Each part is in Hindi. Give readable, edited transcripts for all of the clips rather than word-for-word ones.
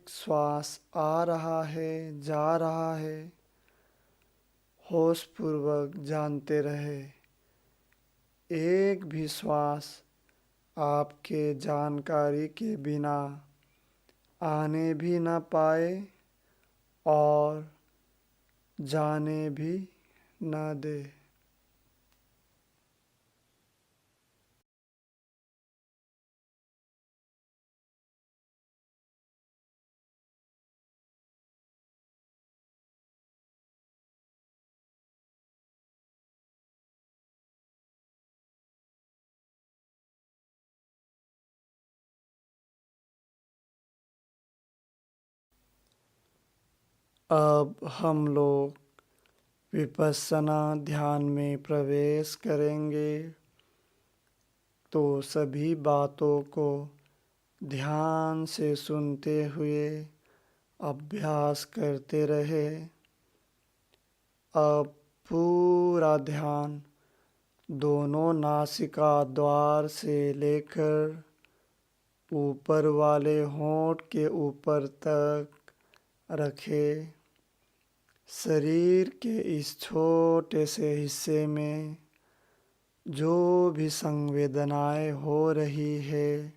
एक श्वास आ रहा है, जा रहा है, होशपूर्वक जानते रहे। एक भी श्वास आपके जानकारी के बिना आने भी न पाए और जाने भी न दे। अब हम लोग विपश्यना ध्यान में प्रवेश करेंगे, तो सभी बातों को ध्यान से सुनते हुए अभ्यास करते रहे। अब पूरा ध्यान दोनों नासिका द्वार से लेकर ऊपर वाले होंठ के ऊपर तक रखें। शरीर के इस छोटे से हिस्से में जो भी संवेदनाएं हो रही है,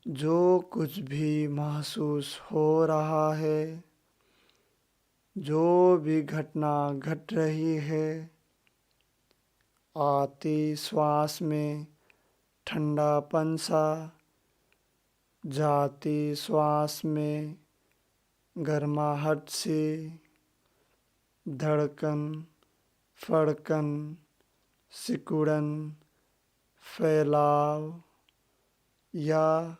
जो कुछ भी महसूस हो रहा है, जो भी घटना घट रही है, आती श्वास में ठंडापन सा, जाती श्वास में गर्माहट सी, धड़कन, फड़कन, सिकुड़न, फैलाव या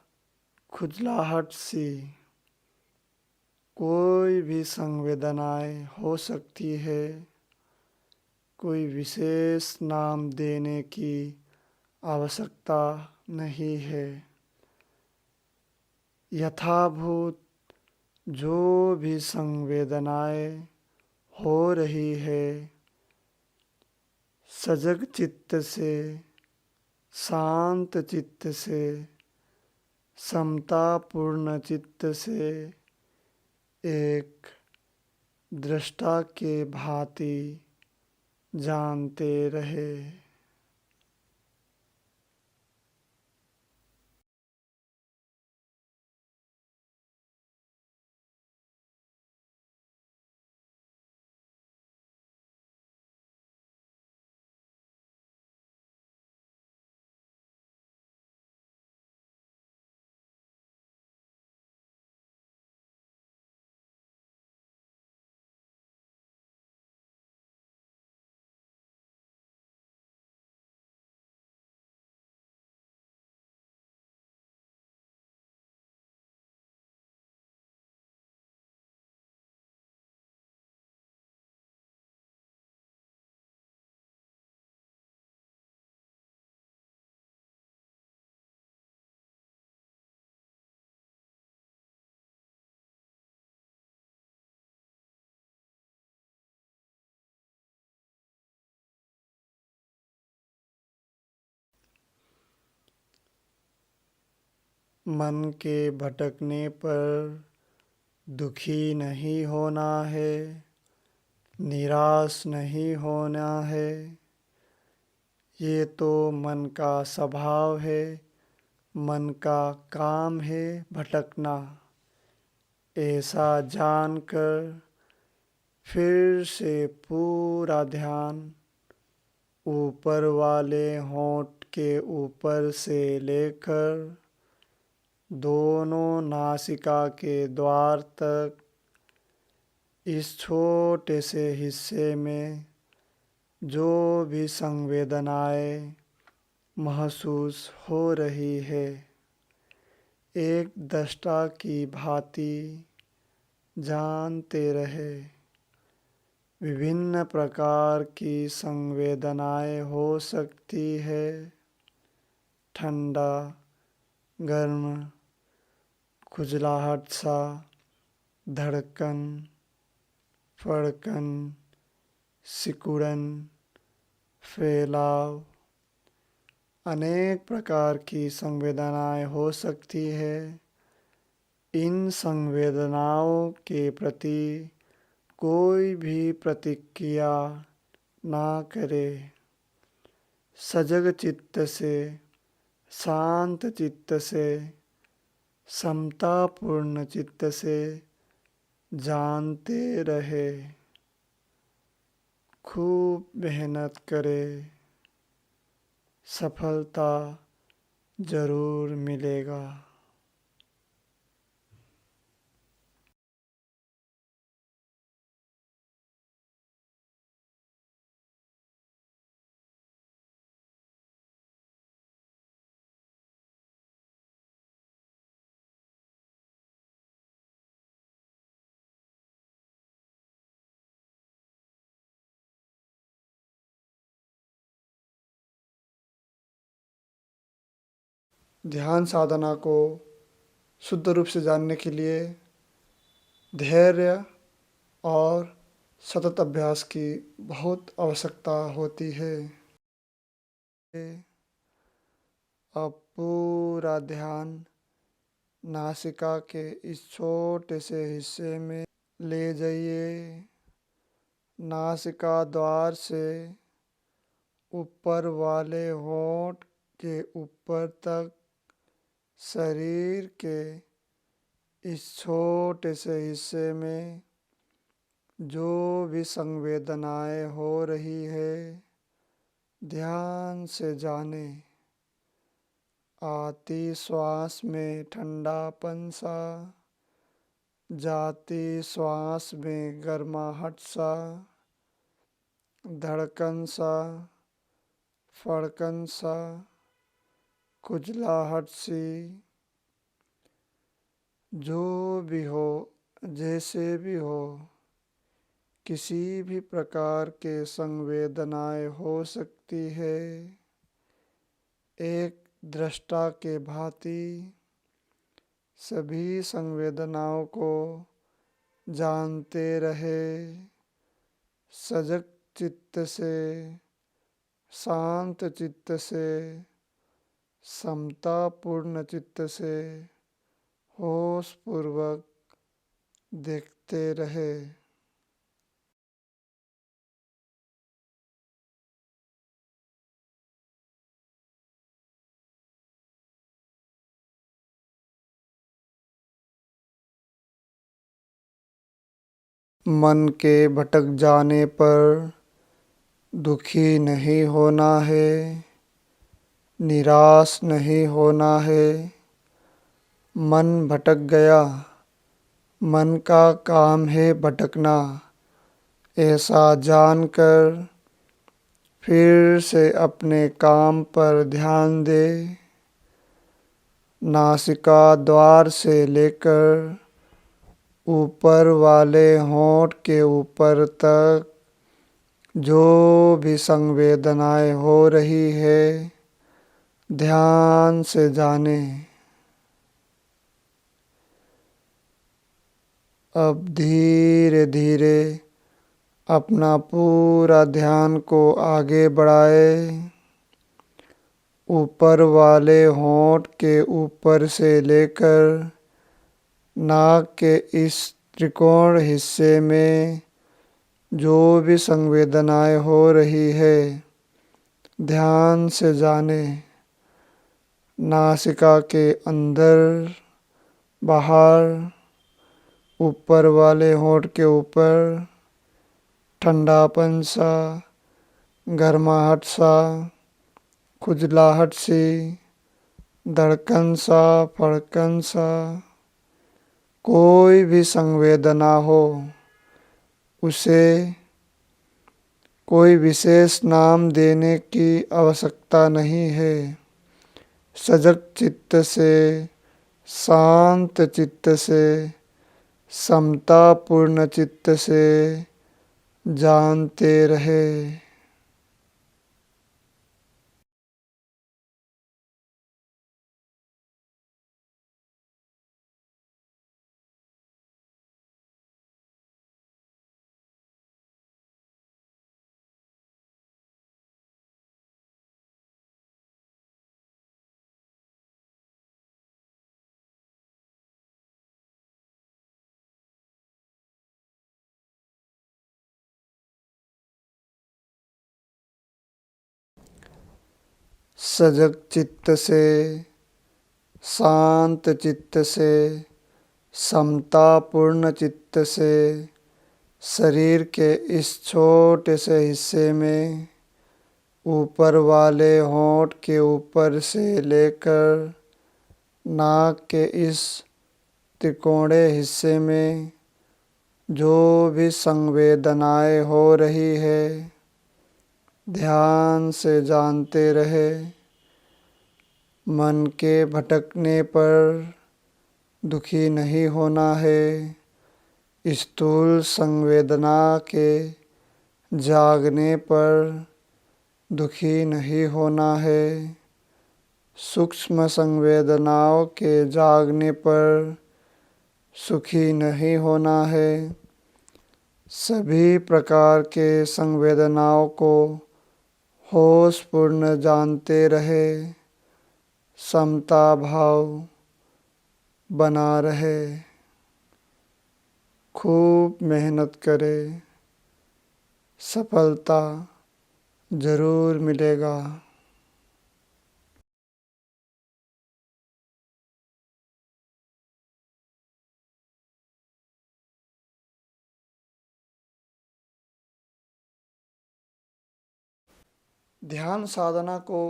खुजलाहट सी कोई भी संवेदनाएं हो सकती है। कोई विशेष नाम देने की आवश्यकता नहीं है। यथाभूत जो भी संवेदनाएं हो रही है, सजग चित्त से, शांत चित्त से, समतापूर्ण चित्त से एक दृष्टा के भांति जानते रहे। मन के भटकने पर दुखी नहीं होना है, निराश नहीं होना है। ये तो मन का स्वभाव है, मन का काम है भटकना। ऐसा जानकर फिर से पूरा ध्यान ऊपर वाले होंठ के ऊपर से लेकर दोनों नासिका के द्वार तक इस छोटे से हिस्से में जो भी संवेदनाएं महसूस हो रही है, एक दृष्टा की भांति जानते रहे। विभिन्न प्रकार की संवेदनाएं हो सकती है, ठंडा, गर्म, खुजलाहट सा, धड़कन, फड़कन, सिकुड़न, फैलाव। अनेक प्रकार की संवेदनाएं हो सकती है। इन संवेदनाओं के प्रति कोई भी प्रतिक्रिया ना करे। सजग चित्त से, शांत चित्त से, समतापूर्ण चित्त से जानते रहे। खूब मेहनत करे, सफलता जरूर मिलेगा। ध्यान साधना को शुद्ध रूप से जानने के लिए धैर्य और सतत अभ्यास की बहुत आवश्यकता होती है। अब पूरा ध्यान नासिका के इस छोटे से हिस्से में ले जाइए। नासिका द्वार से ऊपर वाले होंठ के ऊपर तक शरीर के इस छोटे से हिस्से में जो भी संवेदनाएं हो रही है ध्यान से जाने। आती श्वास में ठंडापन सा, जाती श्वास में गर्माहट सा, धड़कन सा, फड़कन सा, खुजलाहट सी, जो भी हो, जैसे भी हो, किसी भी प्रकार के संवेदनाएं हो सकती है। एक दृष्टा के भांति सभी संवेदनाओं को जानते रहे। सजग चित्त से, शांत चित्त से, समतापूर्ण चित्त से होश पूर्वक देखते रहे। मन के भटक जाने पर दुखी नहीं होना है, निराश नहीं होना है। मन भटक गया, मन का काम है भटकना, ऐसा जानकर फिर से अपने काम पर ध्यान दे। नासिका द्वार से लेकर ऊपर वाले होंठ के ऊपर तक जो भी संवेदनाएं हो रही है ध्यान से जाने। अब धीरे धीरे अपना पूरा ध्यान को आगे बढ़ाए। ऊपर वाले होंठ के ऊपर से लेकर नाक के इस त्रिकोण हिस्से में जो भी संवेदनाएं हो रही है ध्यान से जाने। नासिका के अंदर, बाहर, ऊपर वाले होंठ के ऊपर ठंडापन सा, गर्माहट सा, खुजलाहट सी, धड़कन सा, फड़कन सा, कोई भी संवेदना हो उसे कोई विशेष नाम देने की आवश्यकता नहीं है। सजग चित्त से, शांत चित्त से, समतापूर्ण चित्त से जानते रहे। सजग चित्त से, शांत चित्त से, समतापूर्ण चित्त से शरीर के इस छोटे से हिस्से में ऊपर वाले होंठ के ऊपर से लेकर नाक के इस त्रिकोणे हिस्से में जो भी संवेदनाएं हो रही है ध्यान से जानते रहे। मन के भटकने पर दुखी नहीं होना है। स्थूल संवेदना के जागने पर दुखी नहीं होना है। सूक्ष्म संवेदनाओं के जागने पर सुखी नहीं होना है। सभी प्रकार के संवेदनाओं को होशपूर्ण जानते रहे। समता भाव बना रहे। खूब मेहनत करे, सफलता जरूर मिलेगा। ध्यान साधना को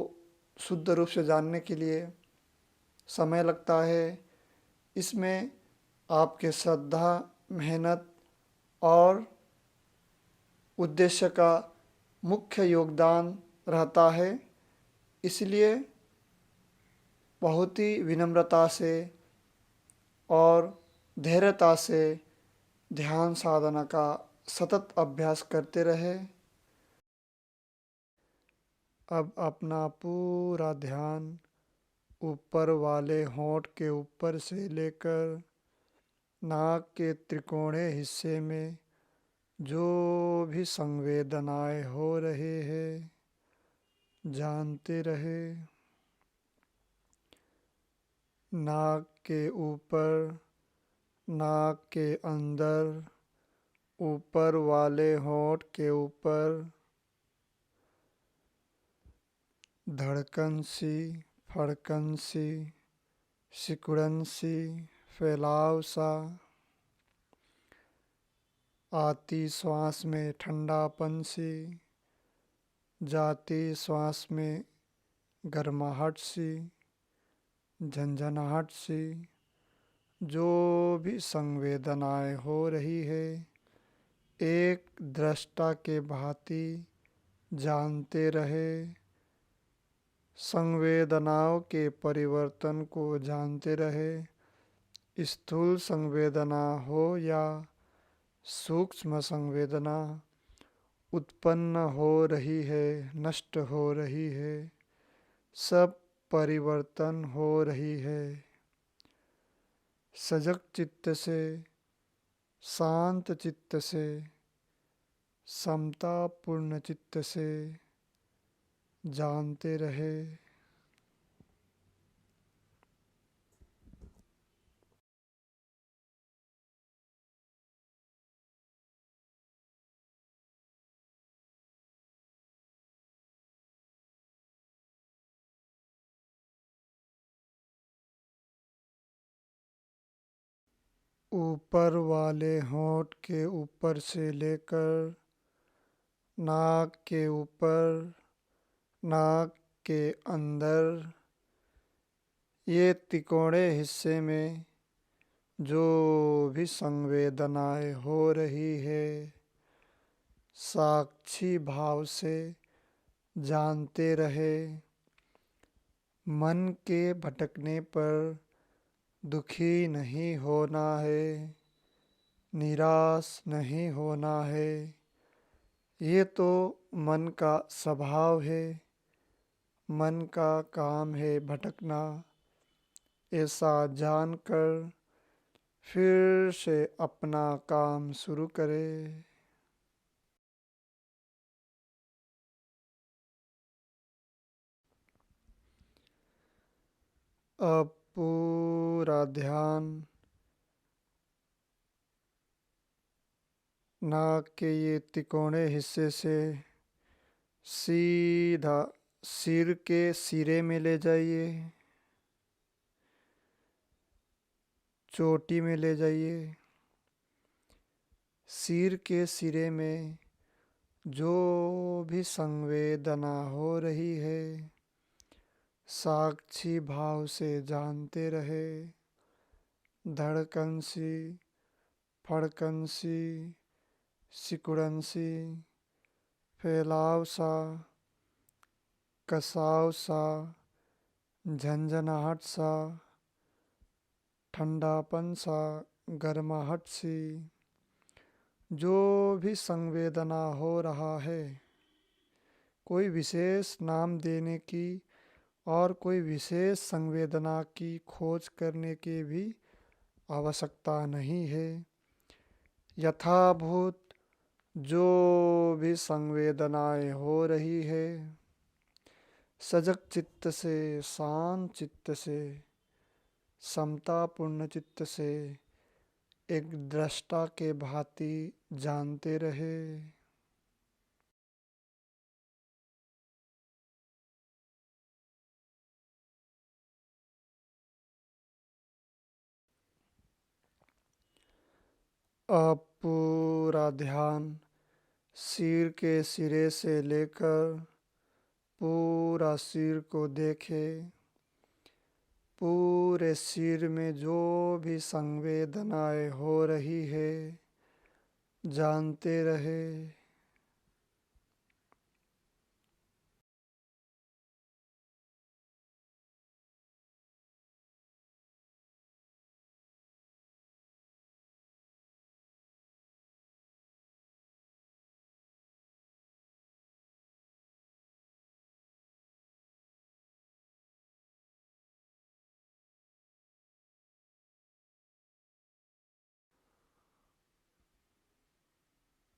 शुद्ध रूप से जानने के लिए समय लगता है। इसमें आपके श्रद्धा, मेहनत और उद्देश्य का मुख्य योगदान रहता है। इसलिए बहुत ही विनम्रता से और धैर्यता से ध्यान साधना का सतत अभ्यास करते रहे। अब अपना पूरा ध्यान ऊपर वाले होंठ के ऊपर से लेकर नाक के त्रिकोणे हिस्से में जो भी संवेदनाएं हो रहे हैं जानते रहे। नाक के ऊपर, नाक के अंदर, ऊपर वाले होंठ के ऊपर धड़कन सी, फड़कन सी, सिकुड़न सी, फैलाव सा, आती श्वास में ठंडापन सी, जाती श्वास में गर्माहट सी, झंझनाहट सी, जो भी संवेदनाएं हो रही है एक दृष्टा के भांति जानते रहे। संवेदनाओं के परिवर्तन को जानते रहे। स्थूल संवेदना हो या सूक्ष्म संवेदना उत्पन्न हो रही है, नष्ट हो रही है, सब परिवर्तन हो रही है। सजग चित्त से, शांत चित्त से, समतापूर्ण चित्त से जानते रहे। ऊपर वाले होंठ के ऊपर से लेकर नाक के ऊपर, नाक के अंदर, ये तिकोड़े हिस्से में जो भी संवेदनाएं हो रही है साक्षी भाव से जानते रहे। मन के भटकने पर दुखी नहीं होना है, निराश नहीं होना है। ये तो मन का स्वभाव है, मन का काम है भटकना। ऐसा जानकर फिर से अपना काम शुरू करें। अब पूरा ध्यान नाक के ये तिकोने हिस्से से सीधा सिर के सिरे में ले जाइए, चोटी में ले जाइए। सिर के सिरे में जो भी संवेदना हो रही है, साक्षी भाव से जानते रहे। धड़कन सी, फड़कन सी, सिकुड़न सी, फैलाव सा, कसाव सा, झंझनाहट सा, ठंडापन सा, गर्माहट सी, जो भी संवेदना हो रहा है, कोई विशेष नाम देने की और कोई विशेष संवेदना की खोज करने की भी आवश्यकता नहीं है। यथाभूत जो भी संवेदनाएं हो रही है, सजग चित्त से, शांत चित्त से, समतापूर्ण चित्त से एक दृष्टा के भांति जानते रहे। अब पूरा ध्यान सिर के सिरे से लेकर पूरा सिर को देखे। पूरे सिर में जो भी संवेदनाएं हो रही है, जानते रहे।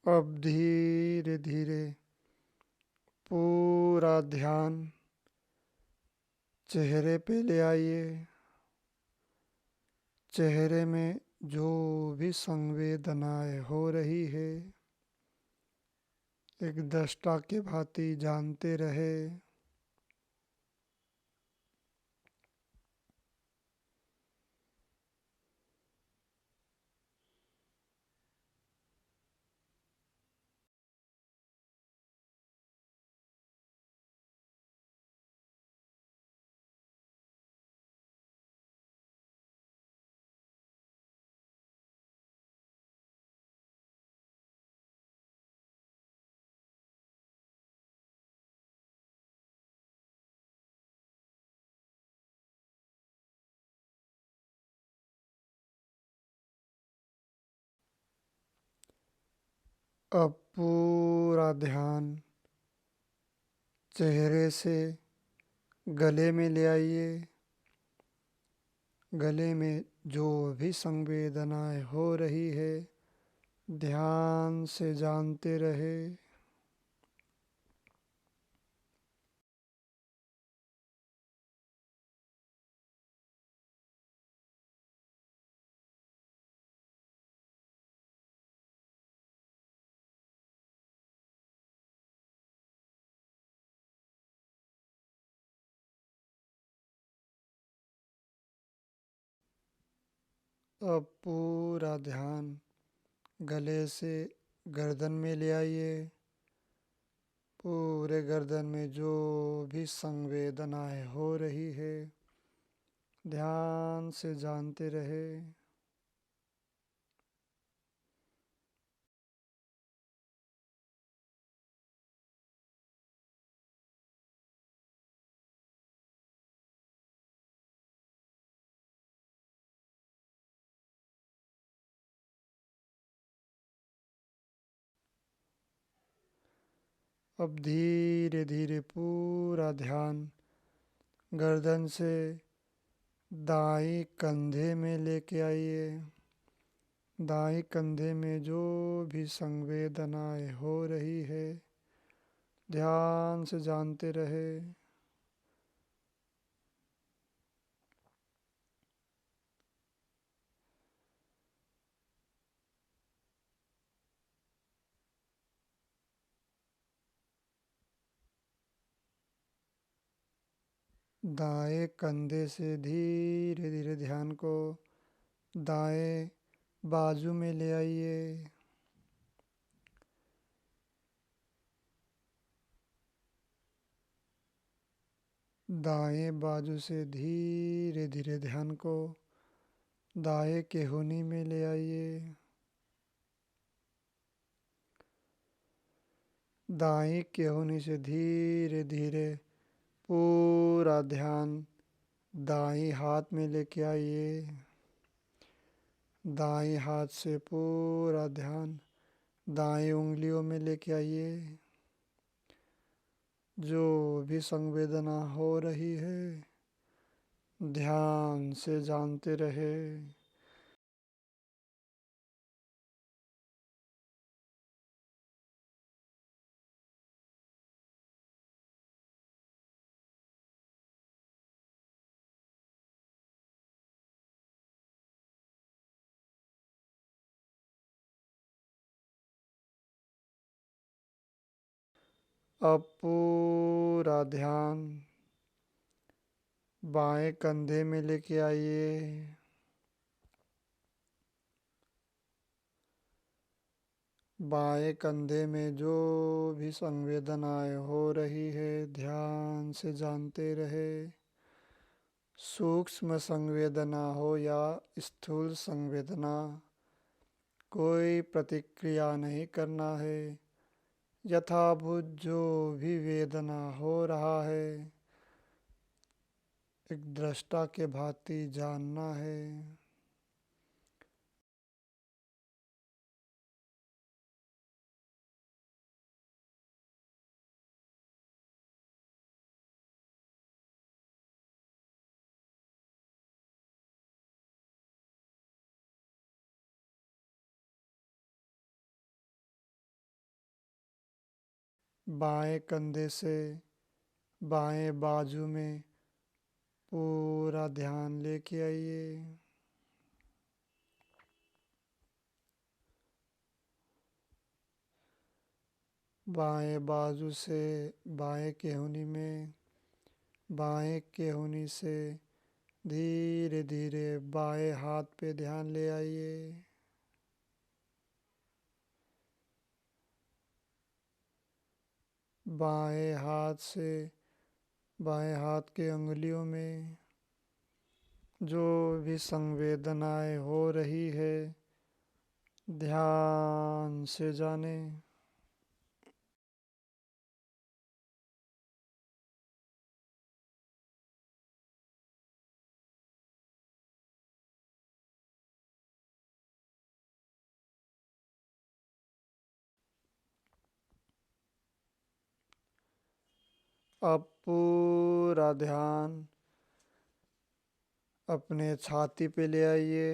अब धीरे धीरे पूरा ध्यान चेहरे पे ले आइए। चेहरे में जो भी संवेदनाएं हो रही है, एक दृष्टा के भांति जानते रहे। अब पूरा ध्यान चेहरे से गले में ले आइए। गले में जो भी संवेदनाएं हो रही है, ध्यान से जानते रहे। अब पूरा ध्यान गले से गर्दन में ले आइए। पूरे गर्दन में जो भी संवेदनाएं हो रही है, ध्यान से जानते रहे। अब धीरे धीरे पूरा ध्यान गर्दन से दाएं कंधे में लेके आइए। दाएं कंधे में जो भी संवेदनाएं हो रही है, ध्यान से जानते रहे। दाएं कंधे से धीरे धीरे ध्यान को दाएं बाजू में ले आइए। दाएं बाजू से धीरे धीरे ध्यान को दाएं केहूनी में ले आइए। दाएं केहूनी से धीरे धीरे पूरा ध्यान दाएं हाथ में लेके आइए। दाएं हाथ से पूरा ध्यान दाएं उंगलियों में लेके आइए। जो भी संवेदना हो रही है ध्यान से जानते रहे। अब पूरा ध्यान बाएं कंधे में लेके आइए। बाएं कंधे में जो भी संवेदनाएं हो रही है ध्यान से जानते रहे। सूक्ष्म संवेदना हो या स्थूल संवेदना, कोई प्रतिक्रिया नहीं करना है। यथाभूत जो भी वेदना हो रहा है एक दृष्टा के भांति जानना है। बाएं कंधे से बाएं बाजू में पूरा ध्यान लेके आइए। बाएं बाजू से बाएं केहूनी में, बाएं केहूनी से धीरे धीरे बाएं हाथ पे ध्यान ले आइए। बाएं हाथ से बाएं हाथ के अंगुलियों में जो भी संवेदनाएं हो रही है ध्यान से जाने। अब पूरा ध्यान अपने छाती पे ले आइए।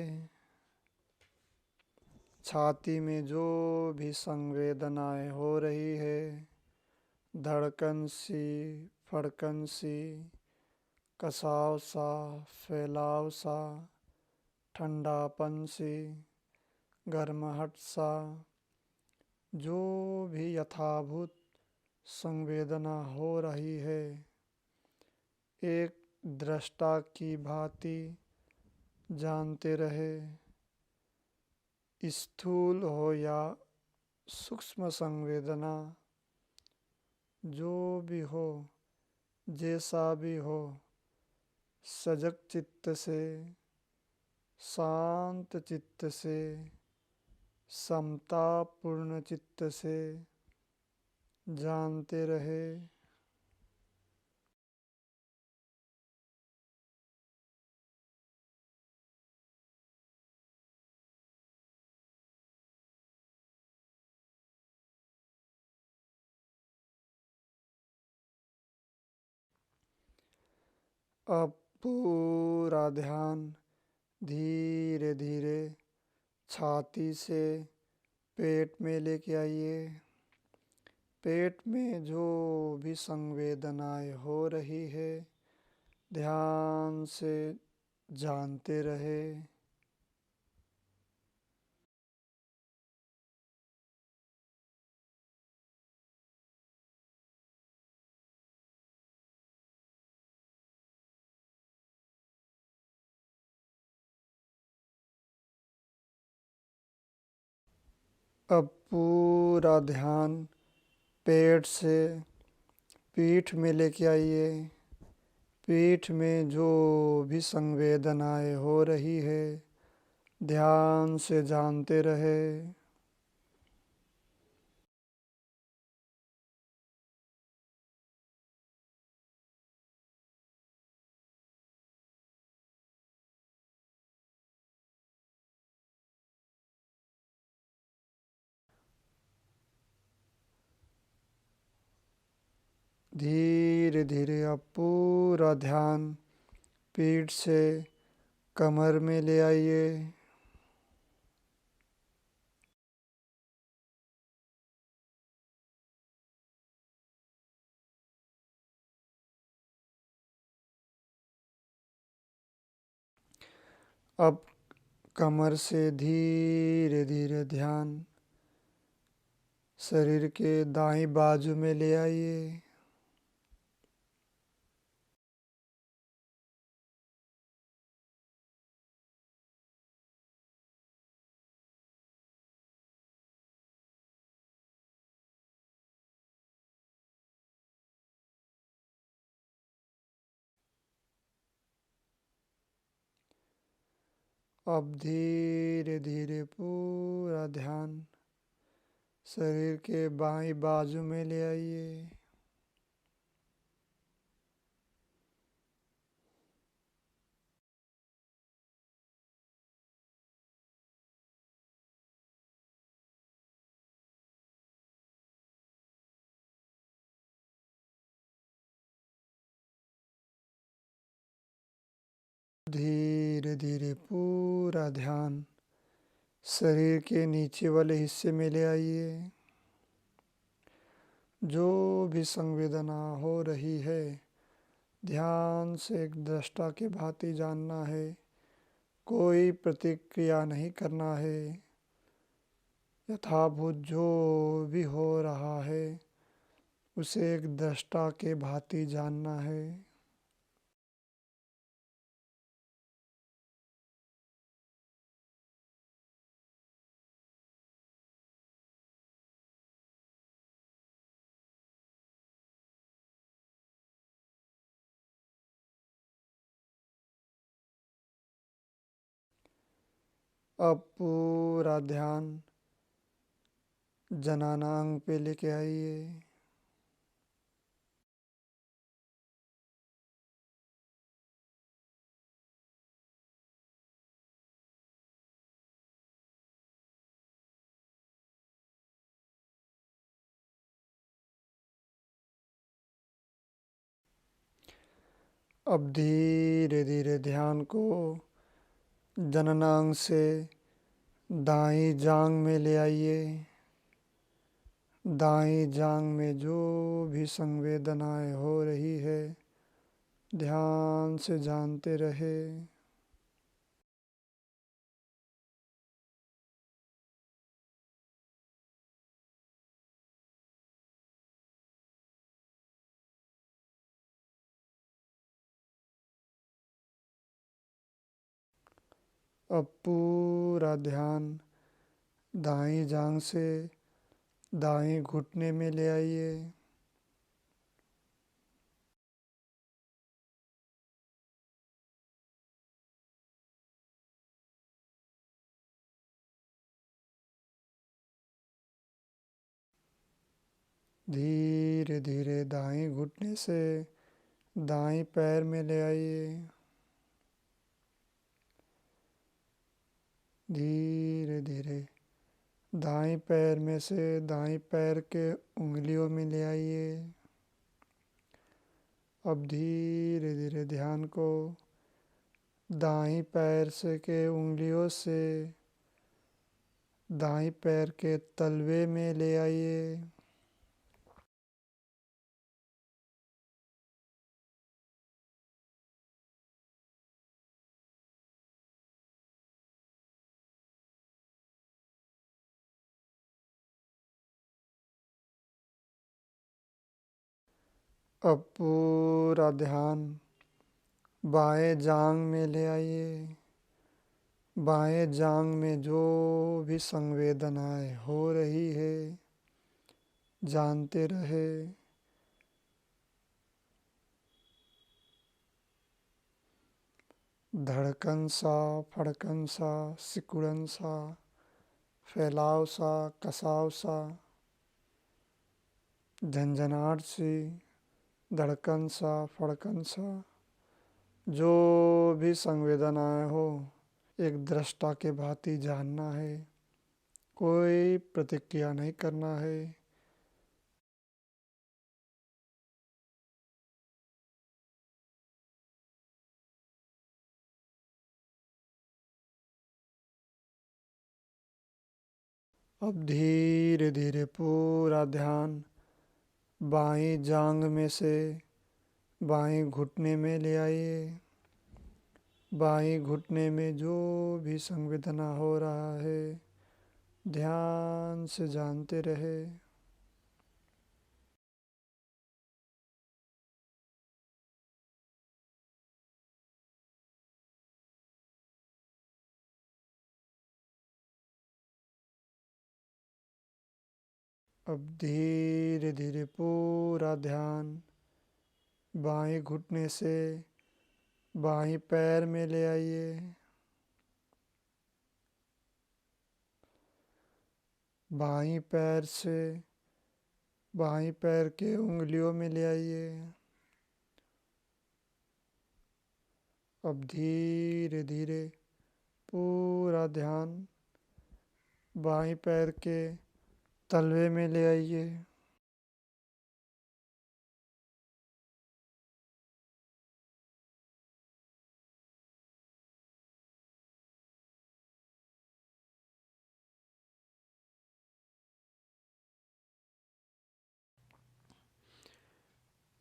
छाती में जो भी संवेदनाएं हो रही है, धड़कन सी, फड़कन सी, कसाव सा, फैलाव सा, ठंडापन सी, गर्माहट सा, जो भी यथाभूत संवेदना हो रही है एक दृष्टा की भांति जानते रहे। स्थूल हो या सूक्ष्म संवेदना, जो भी हो, जैसा भी हो, सजग चित्त से, शांत चित्त से, समता पूर्ण चित्त से जानते रहे। अब पूरा ध्यान धीरे धीरे छाती से पेट में लेके आइए। पेट में जो भी संवेदनाएं हो रही है ध्यान से जानते रहे। अब पूरा ध्यान पेट से पीठ में लेके आइए। पीठ में जो भी संवेदनाएं हो रही है ध्यान से जानते रहे। धीरे धीरे अब पूरा ध्यान पीठ से कमर में ले आइए। अब कमर से धीरे धीरे ध्यान शरीर के दाईं बाजू में ले आइए। अब धीरे धीरे पूरा ध्यान शरीर के बाईं बाजू में ले आइए। धीरे धीरे पूरा ध्यान शरीर के नीचे वाले हिस्से में ले आइए। जो भी संवेदना हो रही है ध्यान से एक दृष्टा के भांति जानना है। कोई प्रतिक्रिया नहीं करना है। यथाभूत जो भी हो रहा है उसे एक दृष्टा के भांति जानना है। अब पूरा ध्यान जनाना अंग पे लेके आइए। अब धीरे धीरे ध्यान को जननांग से दाईं जांग में ले आइए। दाईं जांग में जो भी संवेदनाएं हो रही है ध्यान से जानते रहे। अब पूरा ध्यान दाईं जांग से दाईं घुटने में ले आइए। धीरे धीरे दाईं घुटने से दाईं पैर में ले आइए। धीरे धीरे दाईं पैर में से दाईं पैर के उंगलियों में ले आइए। अब धीरे धीरे ध्यान को दाईं पैर से के उंगलियों से दाईं पैर के तलवे में ले आइए। अब पूरा ध्यान बाएं जांग में ले आइए। बाएं जांग में जो भी संवेदनाएं हो रही है जानते रहे। धड़कन सा, फड़कन सा, सिकुड़न सा, फैलाव सा, कसाव सा, झंझनाहट सी, धड़कन सा, फड़कन सा, जो भी संवेदनाएं हो एक दृष्टा के भांति जानना है, कोई प्रतिक्रिया नहीं करना है। अब धीरे धीरे पूरा ध्यान बाएं जांघ में से बाएं घुटने में ले आइए। बाएं घुटने में जो भी संवेदना हो रहा है ध्यान से जानते रहे। अब धीरे धीरे पूरा ध्यान बाएं घुटने से बाएं पैर में ले आइए। बाएं पैर से बाएं पैर के उंगलियों में ले आइए। अब धीरे धीरे पूरा ध्यान बाएं पैर के तलवे में ले आइए।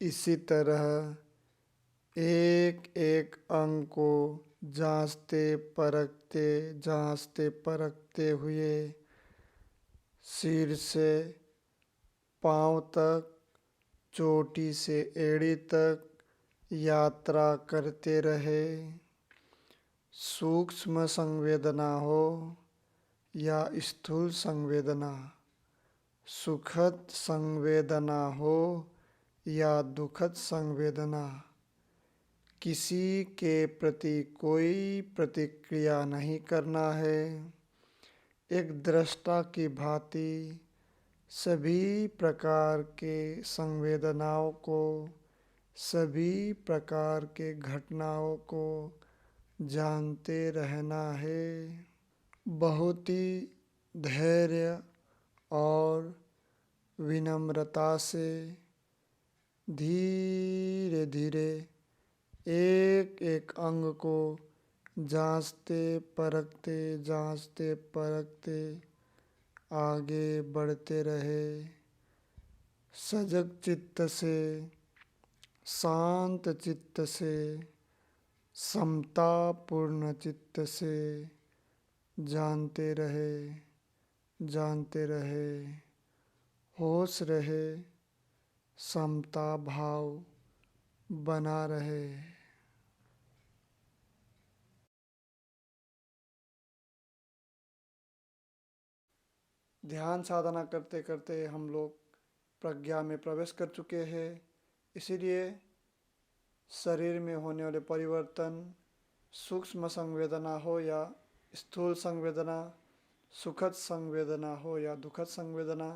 इसी तरह एक एक अंग को जांचते परखते हुए सिर से पांव तक, चोटी से एड़ी तक यात्रा करते रहे। सूक्ष्म संवेदना हो या स्थूल संवेदना, सुखद संवेदना हो या दुखद संवेदना, किसी के प्रति कोई प्रतिक्रिया नहीं करना है। एक दृष्टा की भांति सभी प्रकार के संवेदनाओं को, सभी प्रकार के घटनाओं को जानते रहना है। बहुत ही धैर्य और विनम्रता से धीरे धीरे एक एक अंग को जांचते परखते आगे बढ़ते रहे। सजग चित्त से, शांत चित्त से, समतापूर्ण चित्त से जानते रहे, होश रहे, समता भाव बना रहे। ध्यान साधना करते करते हम लोग प्रज्ञा में प्रवेश कर चुके हैं। इसीलिए शरीर में होने वाले परिवर्तन, सूक्ष्म संवेदना हो या स्थूल संवेदना, सुखद संवेदना हो या दुखद संवेदना,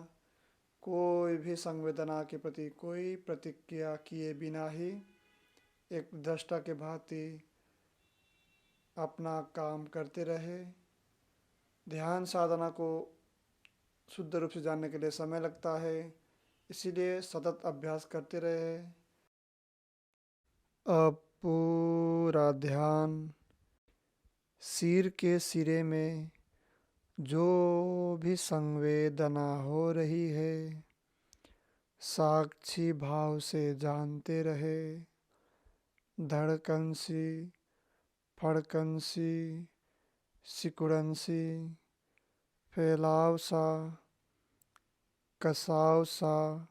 कोई भी संवेदना के प्रति कोई प्रतिक्रिया किए बिना ही एक दृष्टा के भांति अपना काम करते रहे। ध्यान साधना को शुद्ध रूप से जानने के लिए समय लगता है, इसीलिए सतत अभ्यास करते रहे। अब पूरा ध्यान सिर के सिरे में जो भी संवेदना हो रही है साक्षी भाव से जानते रहे। धड़कन सी, फड़कन सी, सिकुड़न सी, फैलाव सा, कसाव सा,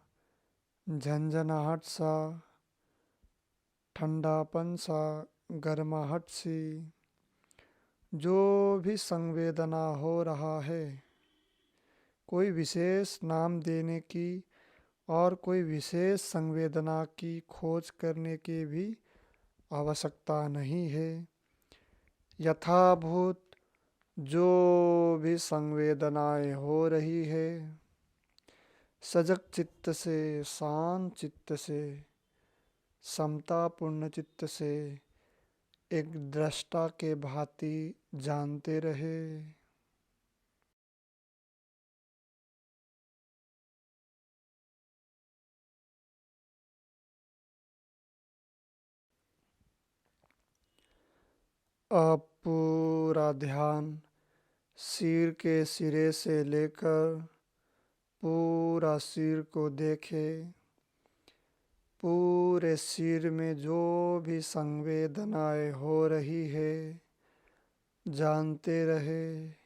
झंझनाहट सा, ठंडापन सा, गर्माहट सी, जो भी संवेदना हो रहा है, कोई विशेष नाम देने की और कोई विशेष संवेदना की खोज करने की भी आवश्यकता नहीं है। यथाभूत जो भी संवेदनाएं हो रही है, सजग चित्त से, शांत चित्त से, समतापूर्ण चित्त से एक दृष्टा के भांति जानते रहे। अब पूरा ध्यान सिर के सिरे से लेकर पूरा सिर को देखे। पूरे सिर में जो भी संवेदनाएं हो रही है, जानते रहे।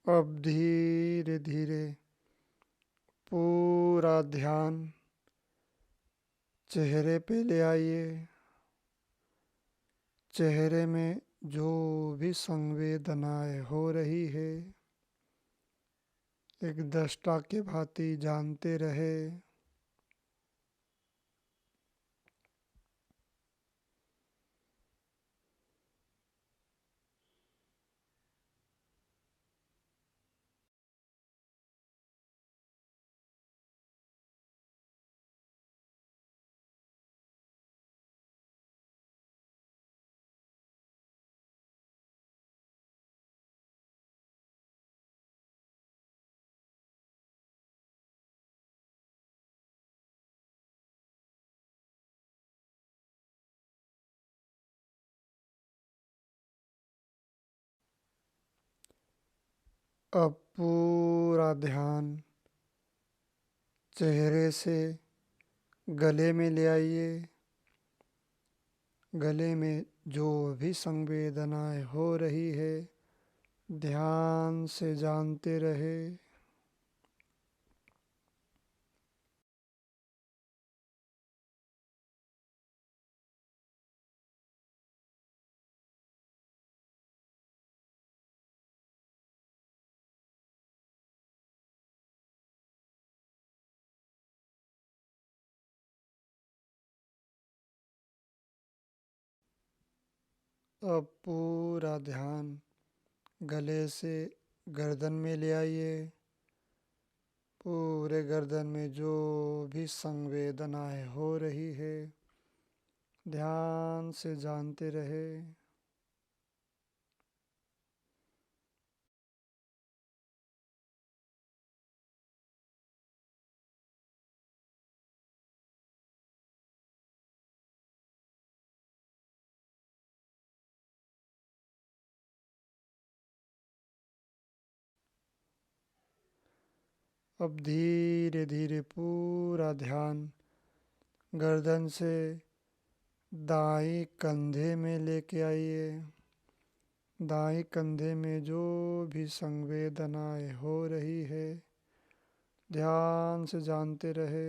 अब धीरे धीरे पूरा ध्यान चेहरे पे ले आइए। चेहरे में जो भी संवेदनाएं हो रही है, एक दृष्टा के भांति जानते रहे। अब पूरा ध्यान चेहरे से गले में ले आइए। गले में जो भी संवेदनाएं हो रही है, ध्यान से जानते रहे। अब पूरा ध्यान गले से गर्दन में ले आइए। पूरे गर्दन में जो भी संवेदनाएं हो रही है, ध्यान से जानते रहे। अब धीरे धीरे पूरा ध्यान गर्दन से दाएं कंधे में लेके आइए। दाएं कंधे में जो भी संवेदनाएं हो रही है, ध्यान से जानते रहे।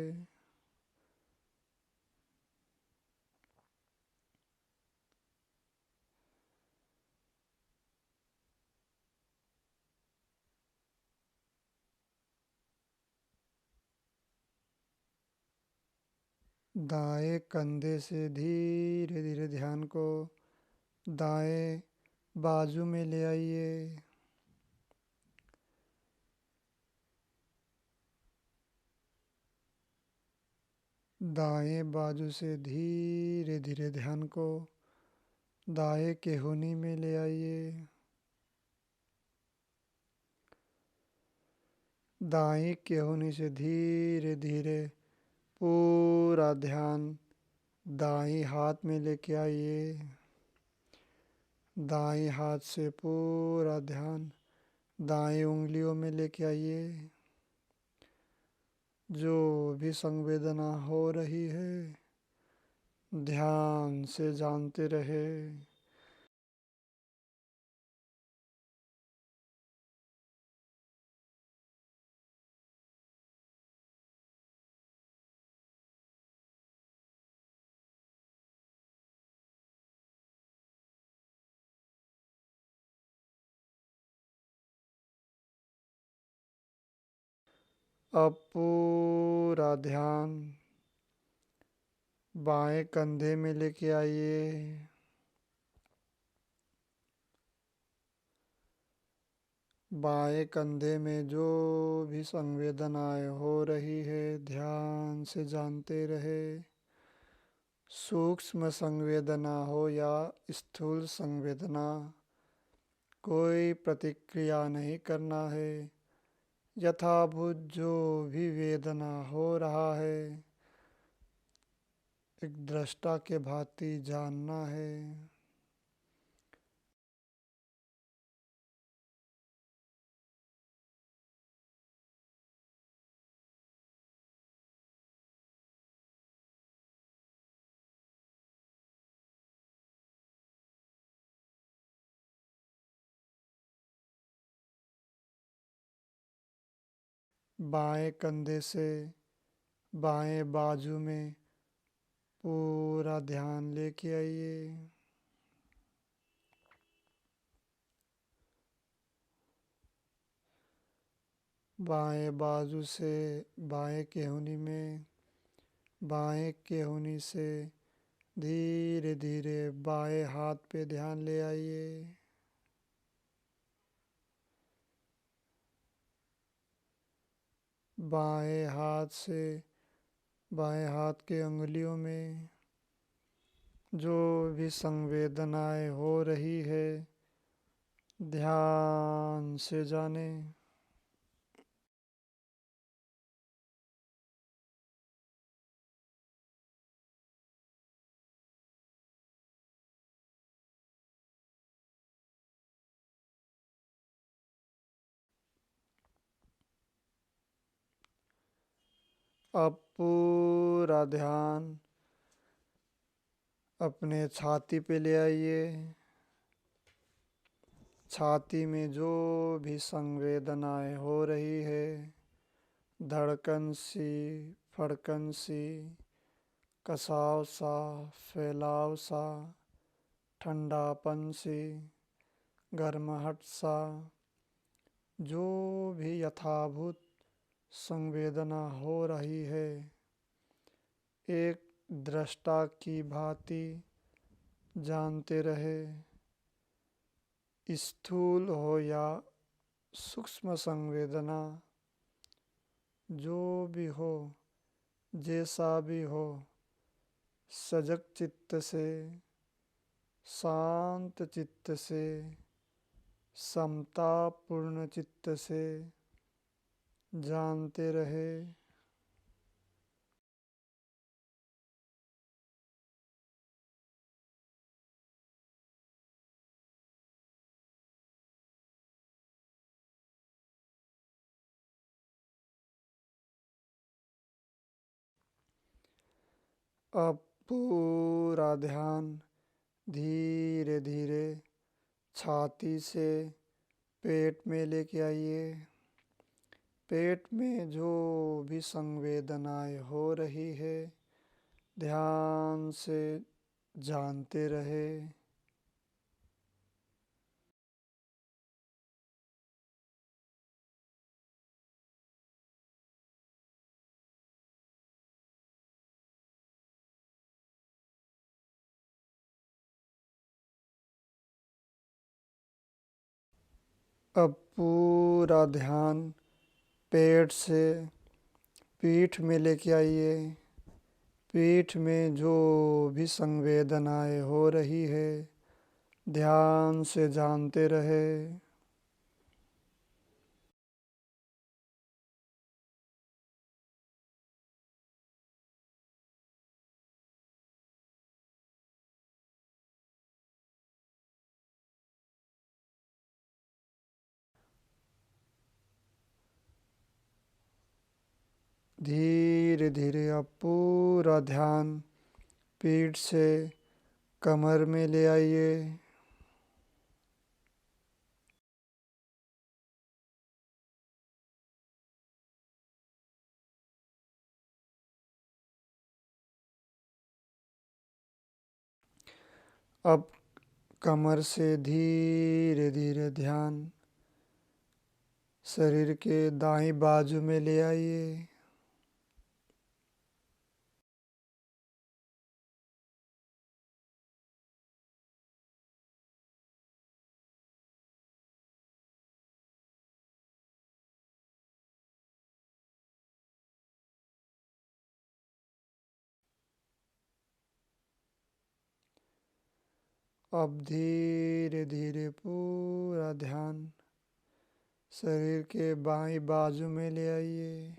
दाएं कंधे से धीरे धीरे ध्यान को दाएं बाजू में ले आइए। दाएं बाजू से धीरे धीरे ध्यान को दाएं केहूनी में ले आइए। दाएं केहूनी से धीरे धीरे पूरा ध्यान दाएं हाथ में लेके आइए। दाएं हाथ से पूरा ध्यान दाएं उंगलियों में लेके आइए। जो भी संवेदना हो रही है ध्यान से जानते रहे। अब पूरा ध्यान बाएं कंधे में लेके आइए। बाएं कंधे में जो भी संवेदनाएं हो रही है ध्यान से जानते रहे। सूक्ष्म संवेदना हो या स्थूल संवेदना, कोई प्रतिक्रिया नहीं करना है। यथाभूत जो भी वेदना हो रहा है एक दृष्टा के भांति जानना है। बाएं कंधे से बाएं बाजू में पूरा ध्यान लेके आइए। बाएं बाजू से बाएं केहूनी में, बाएं केहूनी से धीरे धीरे बाएं हाथ पे ध्यान ले आइए। बाएं हाथ से बाएं हाथ के अंगुलियों में जो भी संवेदनाएं हो रही है ध्यान से जाने। अब पूरा ध्यान अपने छाती पे ले आइए। छाती में जो भी संवेदनाएं हो रही है, धड़कन सी, फड़कन सी, कसाव सा, फैलाव सा, ठंडापन सी, गर्माहट सा, जो भी यथाभूत संवेदना हो रही है एक दृष्टा की भांति जानते रहे। स्थूल हो या सूक्ष्म संवेदना, जो भी हो, जैसा भी हो, सजग चित्त से, शांत चित्त से, समता पूर्ण चित्त से जानते रहे। अब पूरा ध्यान धीरे धीरे छाती से पेट में लेके आइए। पेट में जो भी संवेदनाएं हो रही है ध्यान से जानते रहे। अब पूरा ध्यान पेट से पीठ में लेके आइए। पीठ में जो भी संवेदनाएं हो रही है ध्यान से जानते रहे। धीरे धीरे अब पूरा ध्यान पीठ से कमर में ले आइए। अब कमर से धीरे धीरे ध्यान शरीर के दाईं बाजू में ले आइए। अब धीरे धीरे पूरा ध्यान शरीर के बाईं बाजू में ले आइए।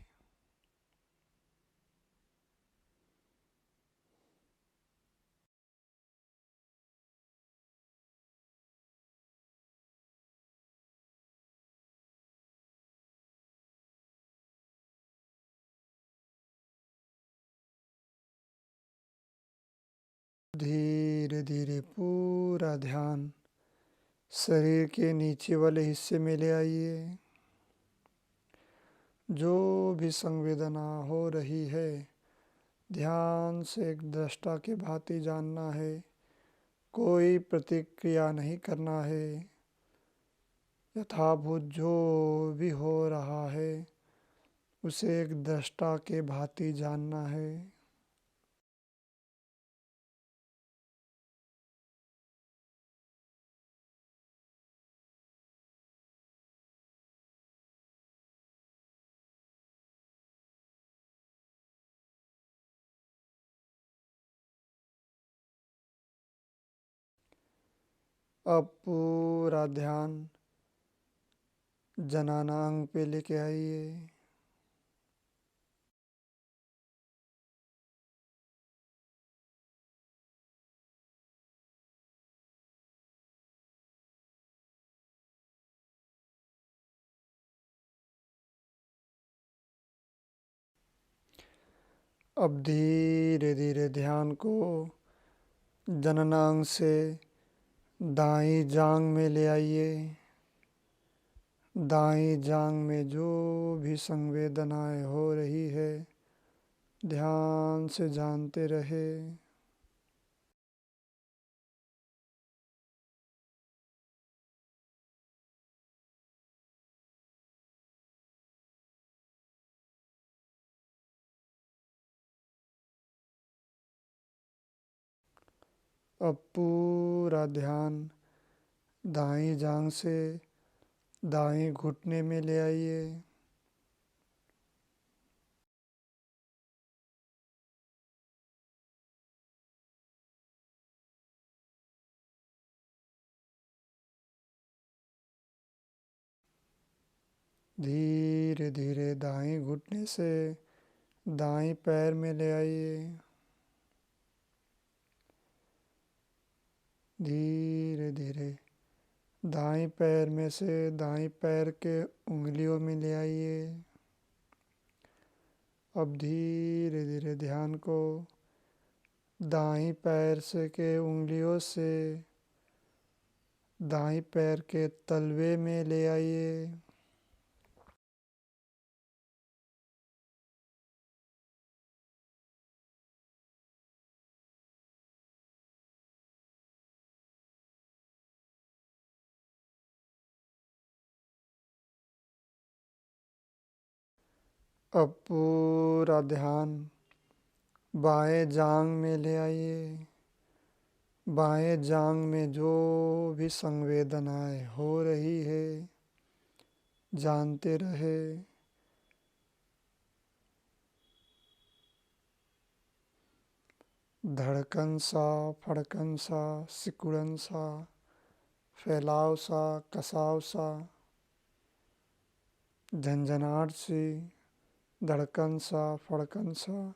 धीरे धीरे पूरा ध्यान शरीर के नीचे वाले हिस्से में ले आइए। जो भी संवेदना हो रही है ध्यान से एक दृष्टा के भांति जानना है। कोई प्रतिक्रिया नहीं करना है। यथाभूत जो भी हो रहा है उसे एक दृष्टा के भांति जानना है। अब पूरा ध्यान जनाना अंग पे लेके आइए। अब धीरे धीरे ध्यान को जननांग से दाईं जांग में ले आइए। दाईं जांग में जो भी संवेदनाएं हो रही है ध्यान से जानते रहे। अब पूरा ध्यान दाईं जांग से दाईं घुटने में ले आइए। धीरे धीरे दाईं घुटने से दाईं पैर में ले आइए। धीरे धीरे दाईं पैर में से दाईं पैर के उंगलियों में ले आइए। अब धीरे धीरे ध्यान को दाईं पैर से के उंगलियों से दाईं पैर के तलवे में ले आइए। अब पूरा ध्यान बाएं जांग में ले आइए। बाएं जांग में जो भी संवेदनाएं हो रही है जानते रहे। धड़कन सा, फड़कन सा, सिकुड़न सा, फैलाव सा, कसाव सा, झंझनाहट सी, धड़कन सा, फड़कन सा,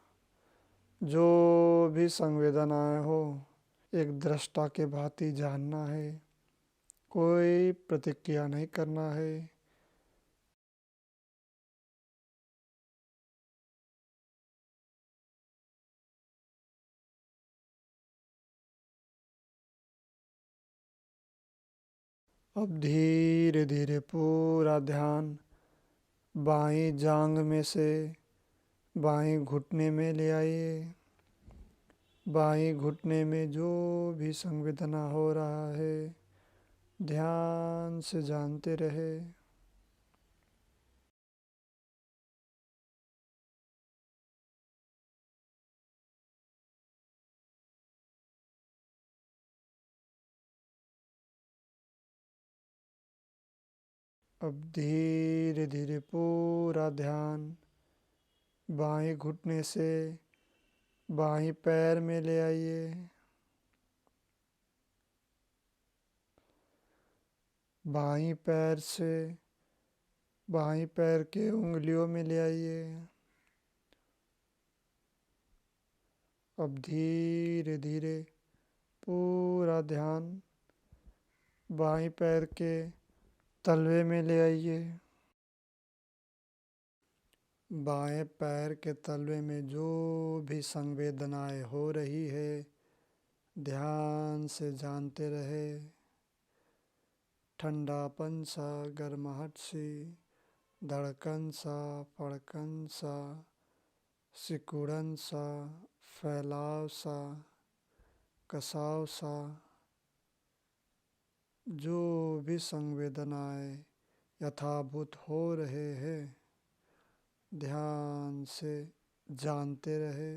जो भी संवेदनाएं हो एक दृष्टा के भांति जानना है। कोई प्रतिक्रिया नहीं करना है। अब धीरे धीरे पूरा ध्यान बाएं जांग में से बाएं घुटने में ले आइए। बाएं घुटने में जो भी संवेदना हो रहा है ध्यान से जानते रहे। अब धीरे धीरे पूरा ध्यान बाएं घुटने से बाएं पैर में ले आइए। बाएं पैर से बाएं पैर के उंगलियों में ले आइए। अब धीरे धीरे पूरा ध्यान बाएं पैर के तलवे में ले आइए। बाएं पैर के तलवे में जो भी संवेदनाएं हो रही है ध्यान से जानते रहे। ठंडापन सा, गर्माहट सी, धड़कन सा, फड़कन सा, सिकुड़न सा, फैलाव सा, कसाव सा, जो भी संवेदनाएं यथाभूत हो रहे हैं ध्यान से जानते रहे।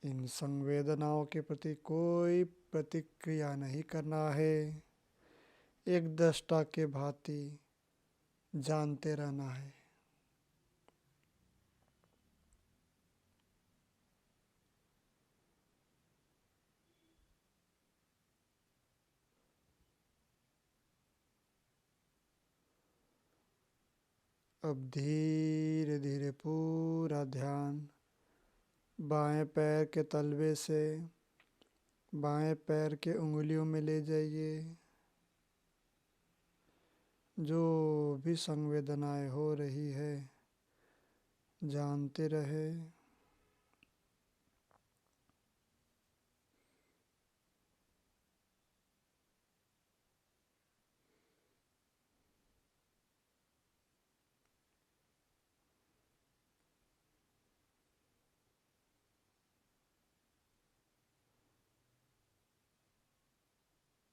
इन संवेदनाओं के प्रति कोई प्रतिक्रिया नहीं करना है, एक दृष्टा के भांति जानते रहना है। अब धीरे धीरे पूरा ध्यान बाएं पैर के तलवे से बाएं पैर के उंगलियों में ले जाइए। जो भी संवेदनाएं हो रही है जानते रहे।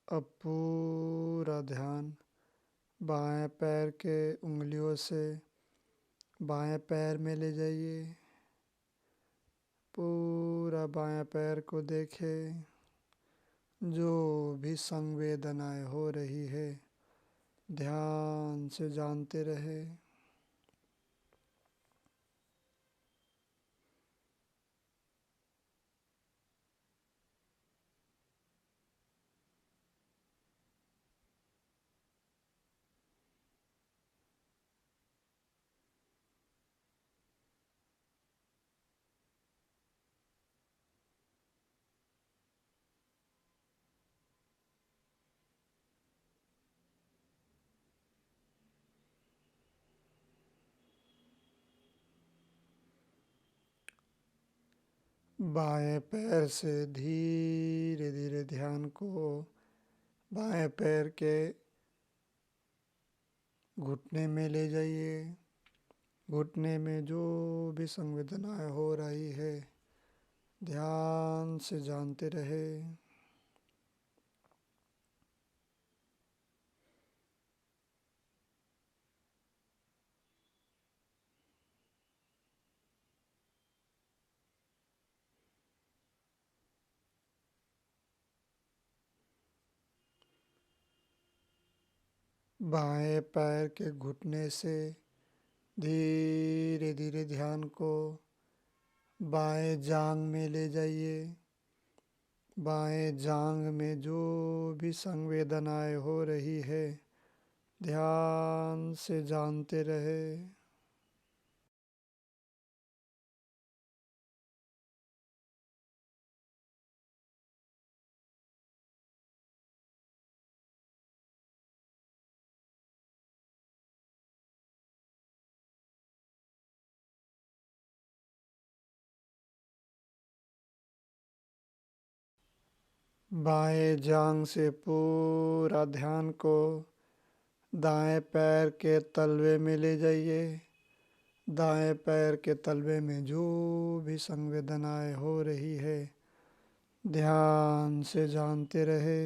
अब पूरा ध्यान बाएं पैर के उंगलियों से बाएं पैर में ले जाइए। पूरा बाएं पैर को देखें। जो भी संवेदनाएं हो रही है ध्यान से जानते रहे। बाएं पैर से धीरे धीरे ध्यान को बाएं पैर के घुटने में ले जाइए। घुटने में जो भी संवेदनाएं हो रही है ध्यान से जानते रहे। बाएं पैर के घुटने से धीरे धीरे ध्यान को बाएं जांग में ले जाइए। बाएं जांग में जो भी संवेदनाएं हो रही है ध्यान से जानते रहे। बाएं जांघ से पूरा ध्यान को दाएं पैर के तलवे में ले जाइए। दाएं पैर के तलवे में जो भी संवेदनाएं हो रही है ध्यान से जानते रहे।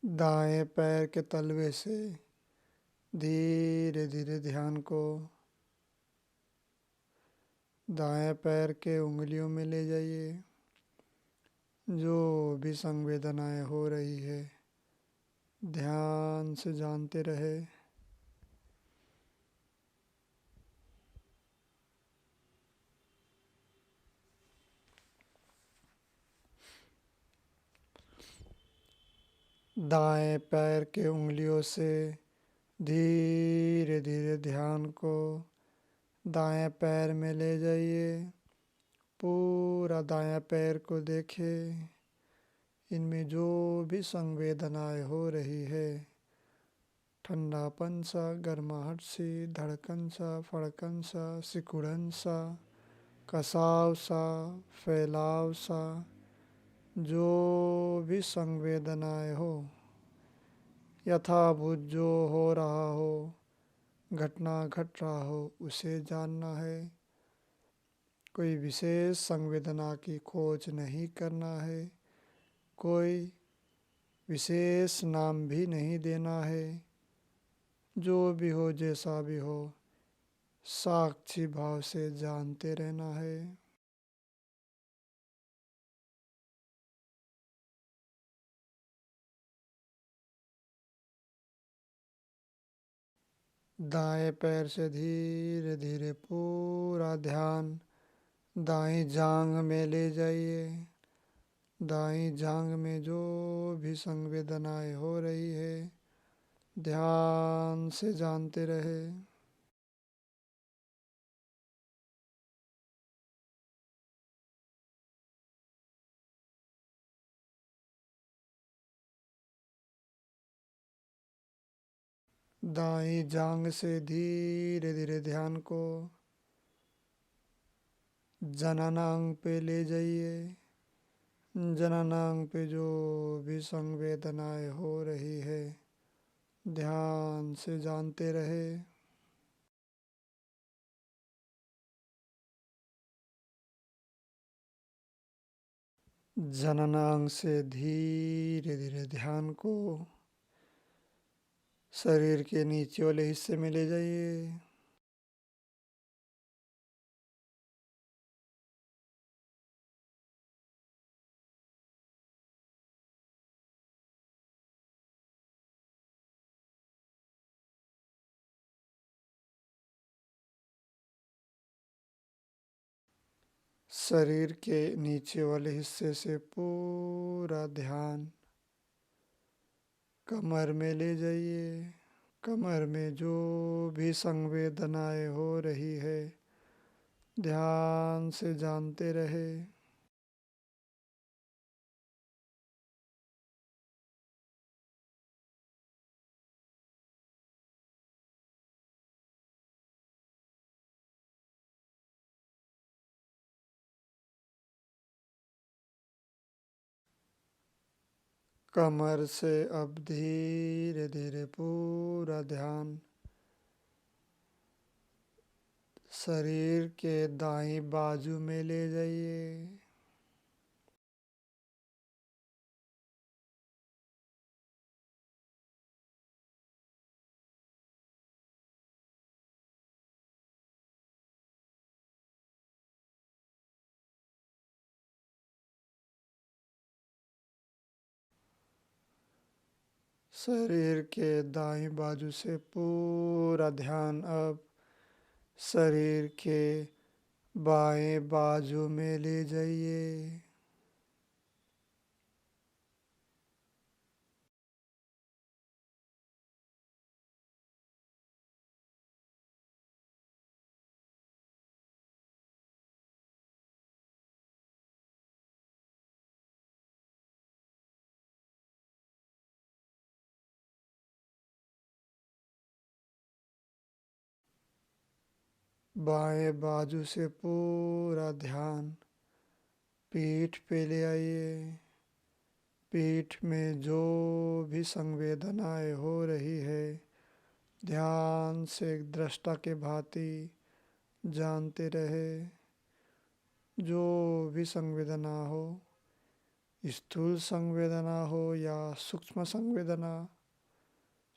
दाएं पैर के तलवे से धीरे धीरे ध्यान को दाएं पैर के उंगलियों में ले जाइए। जो भी संवेदनाएं हो रही है ध्यान से जानते रहे। दाएं पैर के उंगलियों से धीरे धीरे ध्यान को दाएं पैर में ले जाइए। पूरा दायां पैर को देखें। इनमें जो भी संवेदनाएं हो रही है ठंडापन सा, गर्माहट सी, धड़कन सा, फड़कन सा, सिकुड़न सा, कसाव सा, फैलाव सा, जो भी संवेदनाएं हो यथाभूत जो हो रहा हो घटना घट रहा हो उसे जानना है। कोई विशेष संवेदना की खोज नहीं करना है। कोई विशेष नाम भी नहीं देना है। जो भी हो जैसा भी हो साक्षी भाव से जानते रहना है। दाएं पैर से धीरे धीरे पूरा ध्यान दाएं जांघ में ले जाइए। दाएं जांघ में जो भी संवेदनाएं हो रही है ध्यान से जानते रहे। दाएं जांघ से धीरे धीरे ध्यान को जननांग पे ले जाइए। जननांग पे जो भी संवेदनाएं हो रही है ध्यान से जानते रहे। जननांग से धीरे धीरे ध्यान को शरीर के नीचे वाले हिस्से में ले जाइए। शरीर के नीचे वाले हिस्से से पूरा ध्यान कमर में ले जाइए। कमर में जो भी संवेदनाएं हो रही है ध्यान से जानते रहे। कमर से अब धीरे धीरे पूरा ध्यान शरीर के दाईं बाजू में ले जाइए। शरीर के दाईं बाजू से पूरा ध्यान अब शरीर के बाएं बाजू में ले जाइए। बाएं बाजू से पूरा ध्यान पीठ पे ले आइए। पीठ में जो भी संवेदनाएं हो रही है ध्यान से एक दृष्टा के भांति जानते रहे। जो भी संवेदना हो, स्थूल संवेदना हो या सूक्ष्म संवेदना,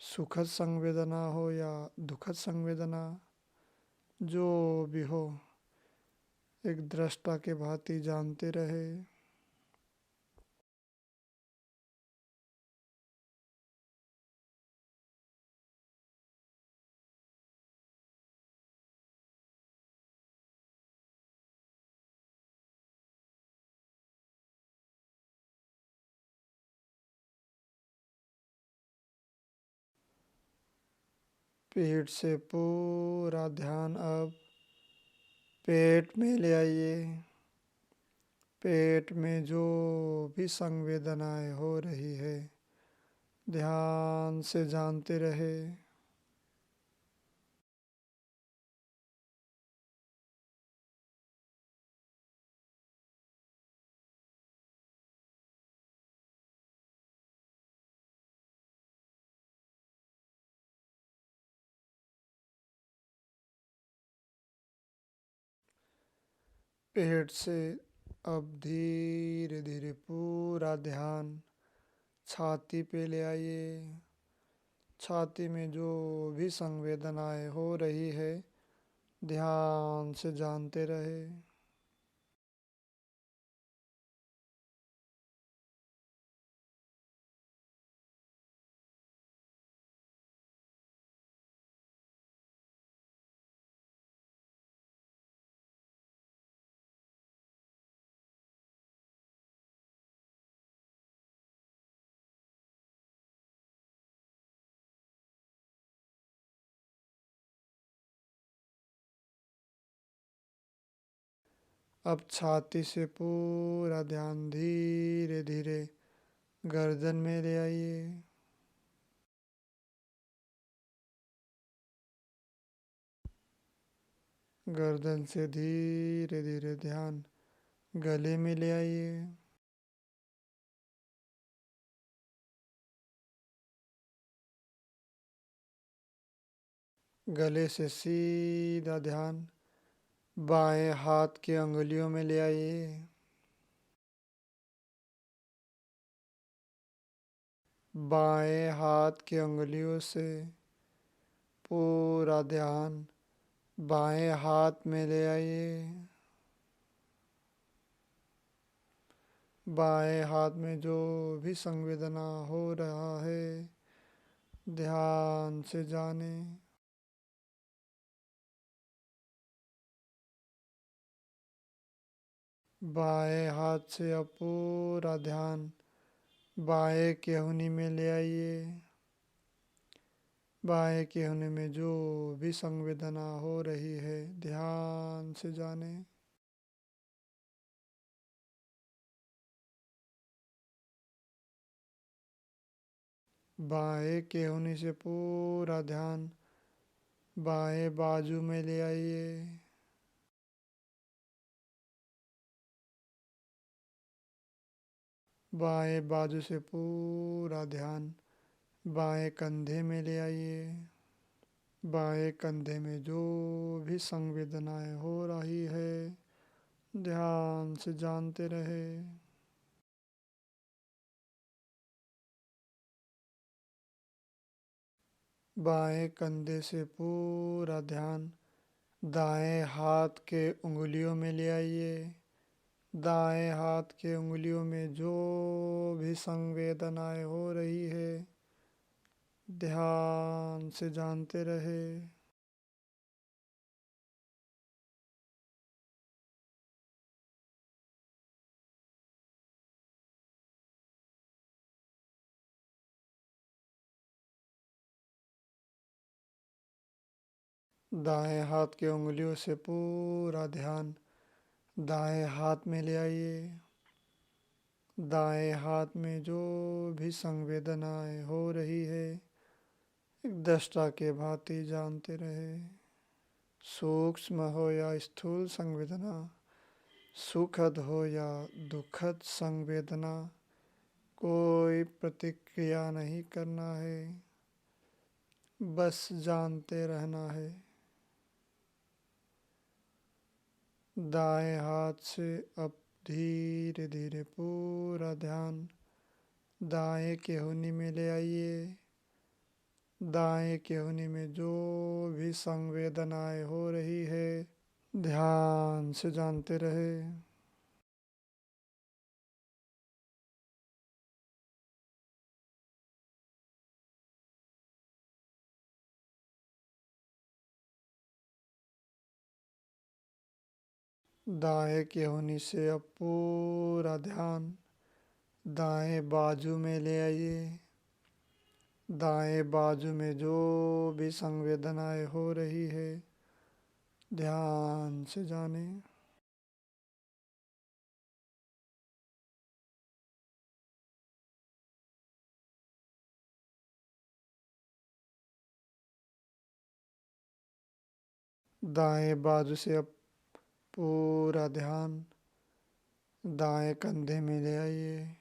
सुखद संवेदना हो या दुखद संवेदना, जो भी हो एक दृष्टा के भांति जानते रहे। पेट से पूरा ध्यान अब पेट में ले आइए। पेट में जो भी संवेदनाएं हो रही है ध्यान से जानते रहे। पेट से अब धीरे धीरे पूरा ध्यान छाती पे ले आइए। छाती में जो भी संवेदनाएं हो रही है ध्यान से जानते रहे। अब छाती से पूरा ध्यान धीरे धीरे गर्दन में ले आइए। गर्दन से धीरे धीरे ध्यान गले में ले आइए। गले से सीधा ध्यान बाएं हाथ की अंगुलियों में ले आइए। बाएं हाथ की अंगुलियों से पूरा ध्यान बाएं हाथ में ले आइए। बाएं हाथ में जो भी संवेदना हो रहा है ध्यान से जाने। बाएं हाथ से अब पूरा ध्यान बाएं केहूनी में ले आइए। बाएं केहूनी में जो भी संवेदना हो रही है ध्यान से जाने। बाएं केहूनी से पूरा ध्यान बाएं बाजू में ले आइए। बाएं बाजू से पूरा ध्यान बाएं कंधे में ले आइए। बाएं कंधे में जो भी संवेदनाएं हो रही है ध्यान से जानते रहे। बाएं कंधे से पूरा ध्यान दाएं हाथ के उंगलियों में ले आइए। दाएं हाथ के उंगलियों में जो भी संवेदनाएं हो रही है ध्यान से जानते रहे। दाएं हाथ की उंगलियों से पूरा ध्यान दाएं हाथ में ले आइए। दाएं हाथ में जो भी संवेदनाएं हो रही है एक दृष्टा के भांति जानते रहे। सूक्ष्म हो या स्थूल संवेदना, सुखद हो या दुखद संवेदना, कोई प्रतिक्रिया नहीं करना है, बस जानते रहना है। दाएं हाथ से अब धीरे धीरे पूरा ध्यान दाएं केहूनी में ले आइए। दाएं केहूनी में जो भी संवेदनाएं हो रही है, ध्यान से जानते रहे। दाएं केहूनी से अब पूरा ध्यान दाएं बाजू में ले आइए। दाएं बाजू में जो भी संवेदनाएं हो रही है, ध्यान से जाने। दाएं बाजू से अब पूरा ध्यान दाएं कंधे में ले आइए।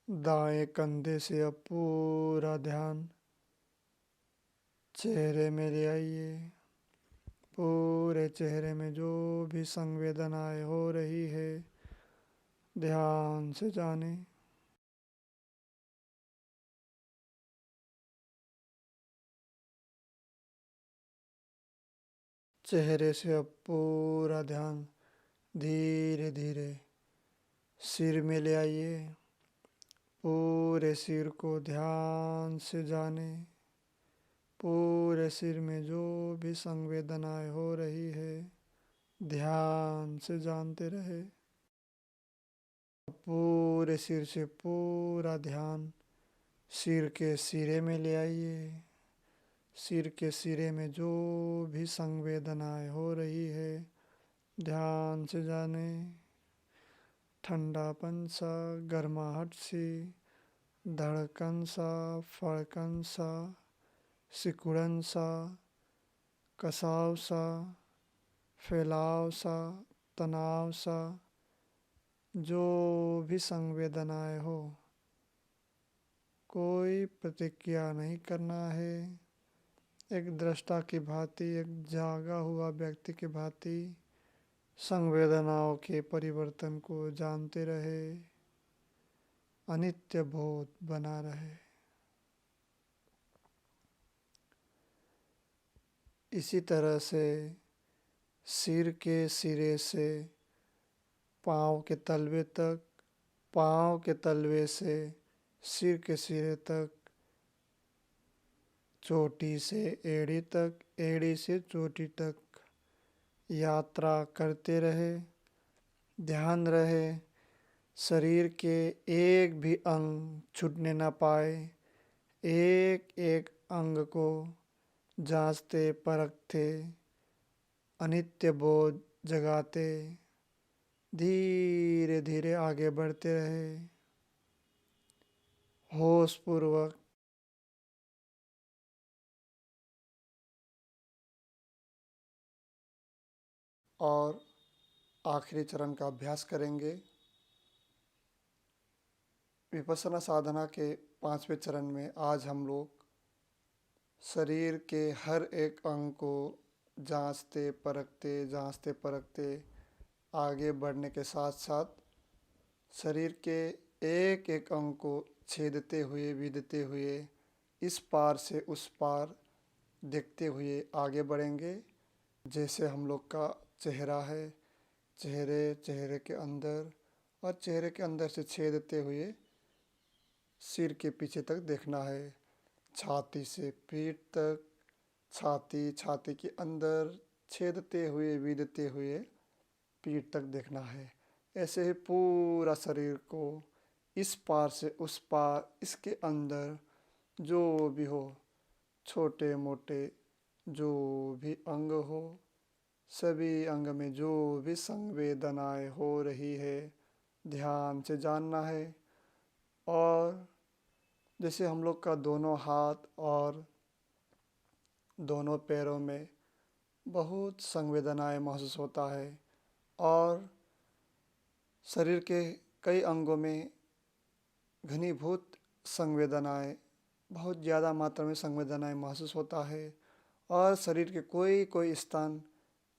दाएं कंधे से अब पूरा ध्यान चेहरे में ले आइए। पूरे चेहरे में जो भी संवेदनाएं हो रही है, ध्यान से जाने। चेहरे से अब पूरा ध्यान धीरे धीरे सिर में ले आइए। पूरे सिर को ध्यान से जाने। पूरे सिर में जो भी संवेदनाएं हो रही है, ध्यान से जानते रहे। पूरे सिर से पूरा ध्यान सिर के सिरे में ले आइए। सिर के सिरे में जो भी संवेदनाएं हो रही है, ध्यान से जाने। ठंडापन सा, गर्माहट सी, धड़कन सा, फड़कन सा, सिकुड़न सा, कसाव सा, फैलाव सा, तनाव सा, जो भी संवेदनाएं हो, कोई प्रतिक्रिया नहीं करना है। एक दृष्टा की भांति, एक जागा हुआ व्यक्ति की भांति संवेदनाओं के परिवर्तन को जानते रहे, अनित्य बोध बना रहे। इसी तरह से सिर के सिरे से पाँव के तलवे तक, पाँव के तलवे से सिर के सिरे तक, चोटी से एड़ी तक, एड़ी से चोटी तक यात्रा करते रहे। ध्यान रहे शरीर के एक भी अंग छूटने ना पाए। एक एक अंग को जांचते परखते, अनित्य बोध जगाते, धीरे धीरे आगे बढ़ते रहे। होश पूर्वक और आखिरी चरण का अभ्यास करेंगे। विपश्यना साधना के 5वें चरण में आज हम लोग शरीर के हर एक अंग को जांचते परखते आगे बढ़ने के साथ साथ शरीर के एक एक अंग को छेदते हुए, विदते हुए, इस पार से उस पार देखते हुए आगे बढ़ेंगे। जैसे हम लोग का चेहरा है, चेहरे के अंदर और चेहरे के अंदर से छेदते हुए सिर के पीछे तक देखना है। छाती से पीठ तक, छाती के अंदर छेदते हुए, विदते हुए पीठ तक देखना है। ऐसे ही पूरा शरीर को इस पार से उस पार, इसके अंदर जो भी हो, छोटे मोटे जो भी अंग हो, सभी अंग में जो भी संवेदनाएं हो रही है, ध्यान से जानना है। और जैसे हम लोग का दोनों हाथ और दोनों पैरों में बहुत संवेदनाएं महसूस होता है और शरीर के कई अंगों में घनीभूत संवेदनाएं, बहुत ज़्यादा मात्रा में संवेदनाएं महसूस होता है और शरीर के कोई कोई स्थान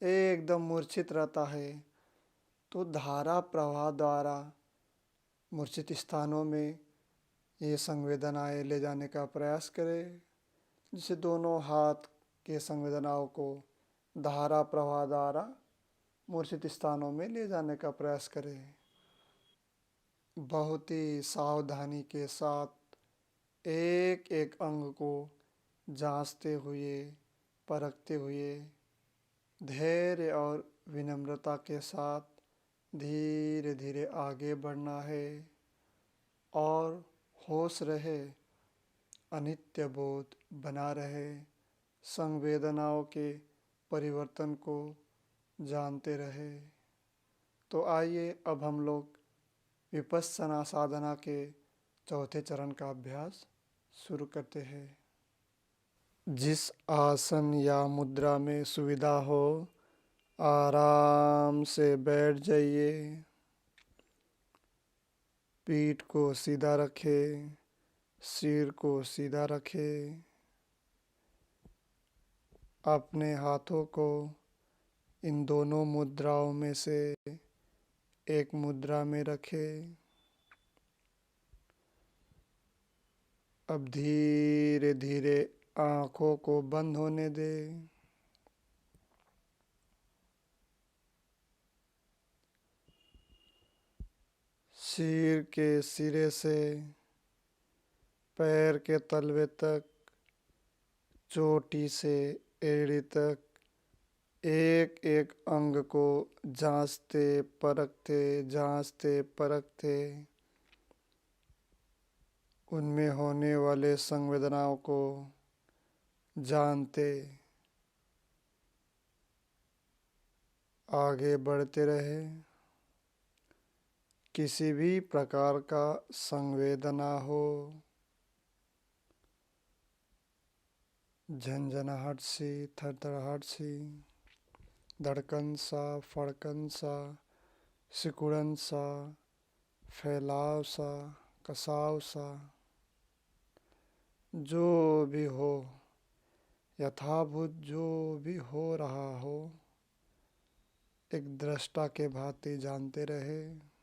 एकदम मूर्छित रहता है। तो धारा प्रवाह द्वारा मूर्छित स्थानों में ये संवेदनाएं ले जाने का प्रयास करें, जिससे दोनों हाथ के संवेदनाओं को धारा प्रवाह द्वारा मूर्छित स्थानों में ले जाने का प्रयास करें। बहुत ही सावधानी के साथ एक एक अंग को जांचते हुए, परखते हुए, धैर्य और विनम्रता के साथ धीरे धीरे आगे बढ़ना है और होश रहे, अनित्य बोध बना रहे, संवेदनाओं के परिवर्तन को जानते रहे। तो आइए अब हम लोग विपश्यना साधना के चौथे चरण का अभ्यास शुरू करते हैं। जिस आसन या मुद्रा में सुविधा हो आराम से बैठ जाइए। पीठ को सीधा रखें, सिर को सीधा रखें। अपने हाथों को इन दोनों मुद्राओं में से एक मुद्रा में रखें। अब धीरे धीरे आँखों को बंद होने दें। सिर के सिरे से पैर के तलवे तक, चोटी से एड़ी तक एक एक अंग को जांचते परखते उनमें होने वाले संवेदनाओं को जानते आगे बढ़ते रहे। किसी भी प्रकार का संवेदना हो, झंझनाहट सी, थरथराहट सी, धड़कन सा, फड़कन सा, सिकुड़न सा, फैलाव सा, कसाव सा, जो भी हो, यथाभूत जो भी हो रहा हो, एक दृष्टा के भांति जानते रहे।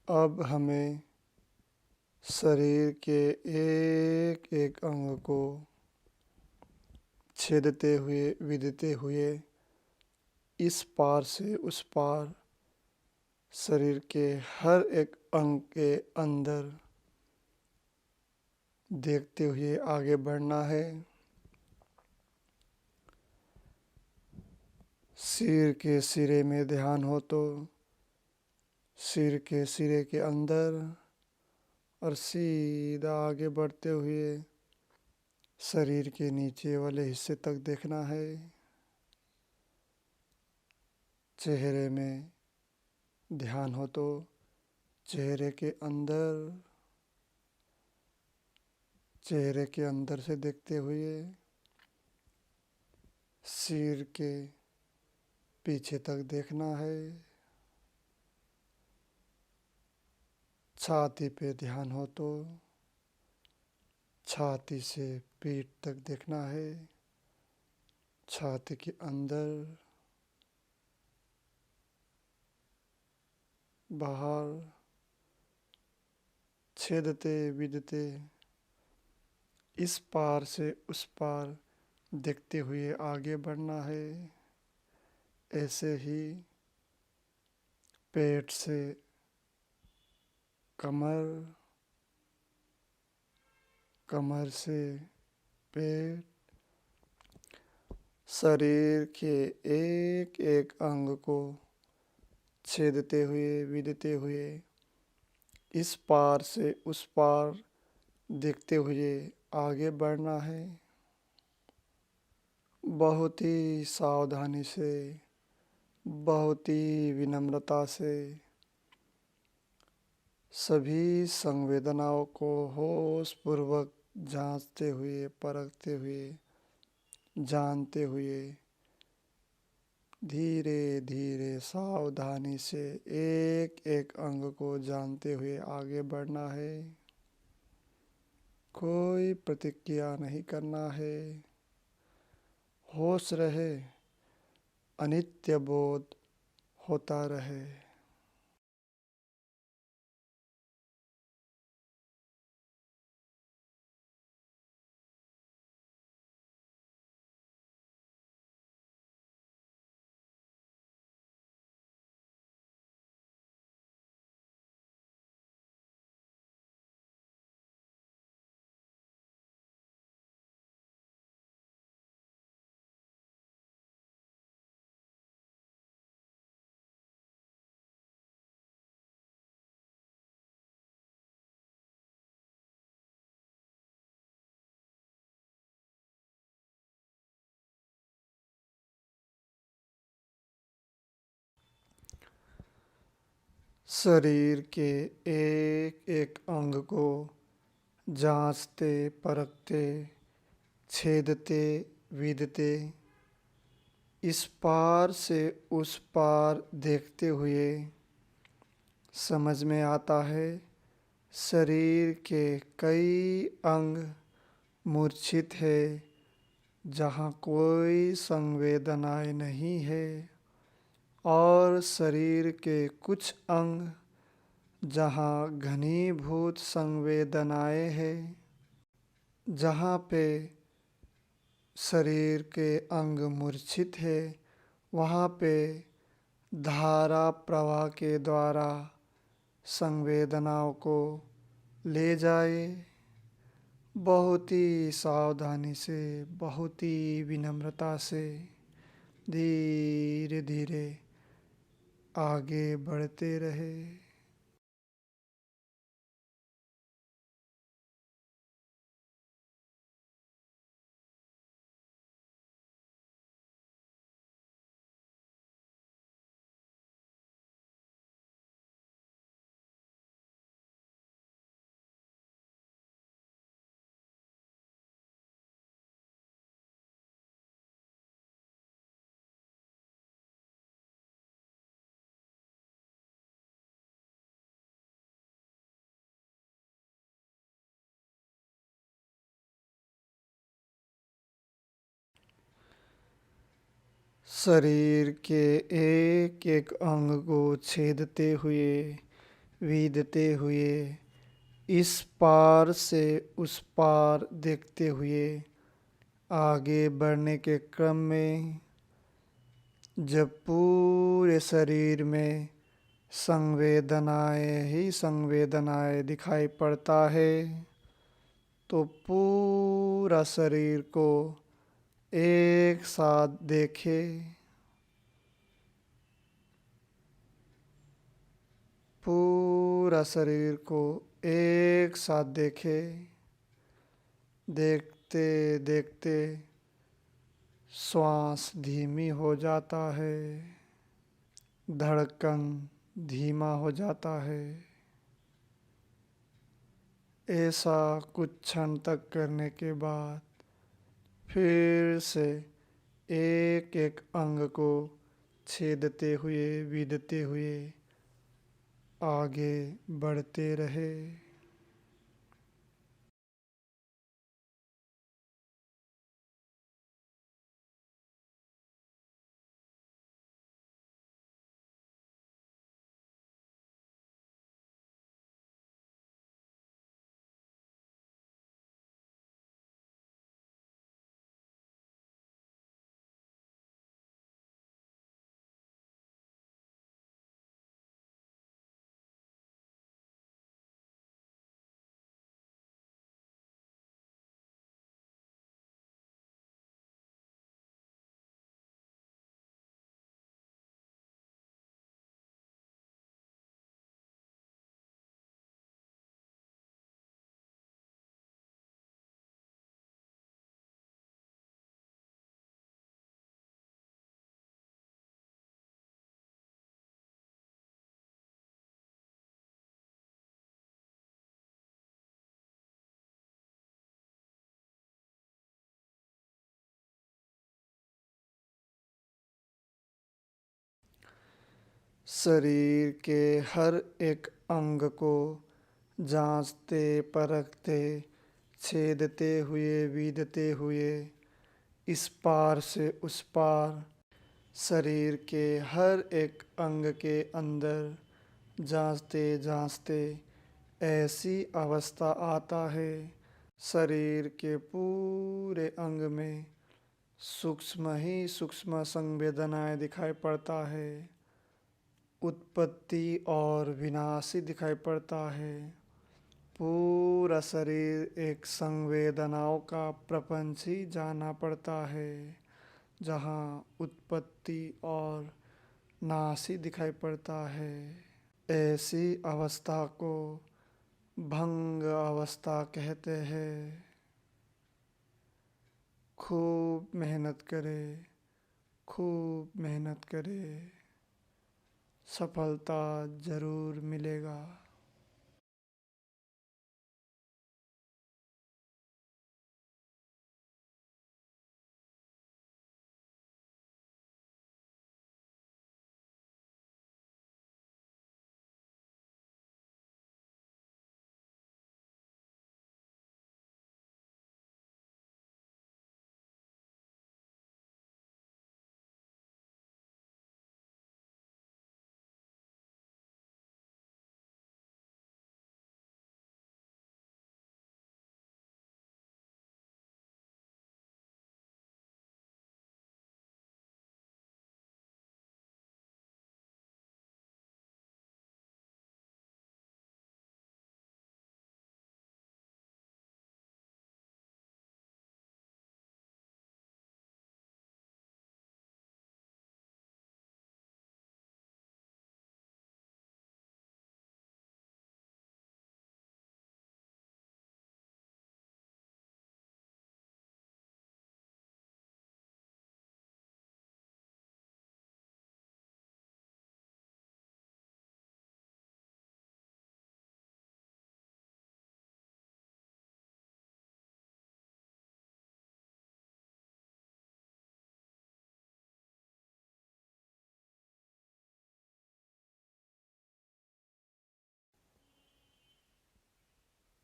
अब हमें शरीर के एक एक अंग को छेदते हुए, विदते हुए इस पार से उस पार शरीर के हर एक अंग के अंदर देखते हुए आगे बढ़ना है। सिर के सिरे में ध्यान हो तो सिर के सिरे के अंदर और सीधा आगे बढ़ते हुए शरीर के नीचे वाले हिस्से तक देखना है। चेहरे में ध्यान हो तो चेहरे के अंदर से देखते हुए सिर के पीछे तक देखना है। छाती पे ध्यान हो तो छाती से पीठ तक देखना है। छाती के अंदर बाहर छेदते विदते इस पार से उस पार देखते हुए आगे बढ़ना है। ऐसे ही पेट से कमर, कमर से पेट, शरीर के एक एक अंग को छेदते हुए विदते हुए इस पार से उस पार देखते हुए आगे बढ़ना है। बहुत ही सावधानी से, बहुत ही विनम्रता से सभी संवेदनाओं को होश पूर्वक जांचते हुए, परखते हुए, जानते हुए धीरे धीरे सावधानी से एक एक अंग को जानते हुए आगे बढ़ना है। कोई प्रतिक्रिया नहीं करना है। होश रहे, अनित्य बोध होता रहे। शरीर के एक एक अंग को जांचते, परखते, छेदते, विदते इस पार से उस पार देखते हुए समझ में आता है शरीर के कई अंग मूर्छित है, जहाँ कोई संवेदनाएं नहीं है, और शरीर के कुछ अंग जहाँ घनीभूत संवेदनाएं हैं। जहाँ पे शरीर के अंग मूर्छित है, वहाँ पे धारा प्रवाह के द्वारा संवेदनाओं को ले जाए। बहुत ही सावधानी से, बहुत ही विनम्रता से धीरे धीरे आगे बढ़ते रहे। शरीर के एक एक अंग को छेदते हुए, विदते हुए इस पार से उस पार देखते हुए आगे बढ़ने के क्रम में जब पूरे शरीर में संवेदनाएं ही संवेदनाएं दिखाई पड़ता है, तो पूरा शरीर को एक साथ देखे। पूरा शरीर को एक साथ देखे। देखते देखते श्वास धीमी हो जाता है, धड़कन धीमा हो जाता है। ऐसा कुछ क्षण तक करने के बाद फिर से एक एक अंग को छेदते हुए, विदते हुए आगे बढ़ते रहे। शरीर के हर एक अंग को जांचते परखते, छेदते हुए बीधते हुए, इस पार से उस पार शरीर के हर एक अंग के अंदर जांचते जांचते ऐसी अवस्था आता है शरीर के पूरे अंग में सूक्ष्म ही सूक्ष्म संवेदनाएं दिखाई पड़ता है, उत्पत्ति और विनाश ही दिखाई पड़ता है। पूरा शरीर एक संवेदनाओं का प्रपंच ही जाना पड़ता है, जहाँ उत्पत्ति और नाश ही दिखाई पड़ता है। ऐसी अवस्था को भंग अवस्था कहते हैं। खूब मेहनत करें, खूब मेहनत करें, सफलता जरूर मिलेगा।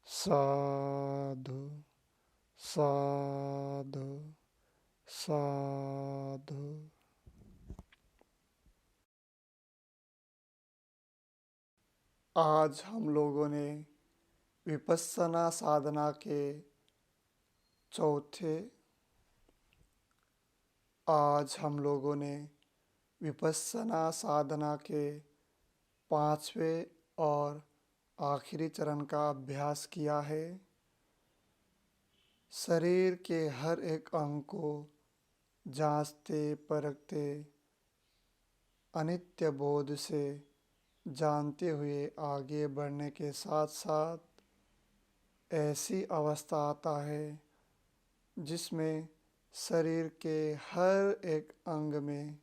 साधु साधु साधु। आज हम लोगों ने विपस्सना साधना के चौथे आज हम लोगों ने विपस्सना साधना के पांचवें और आखिरी चरण का अभ्यास किया है। शरीर के हर एक अंग को जांचते परखते अनित्य बोध से जानते हुए आगे बढ़ने के साथ साथ ऐसी अवस्था आता है जिसमें शरीर के हर एक अंग में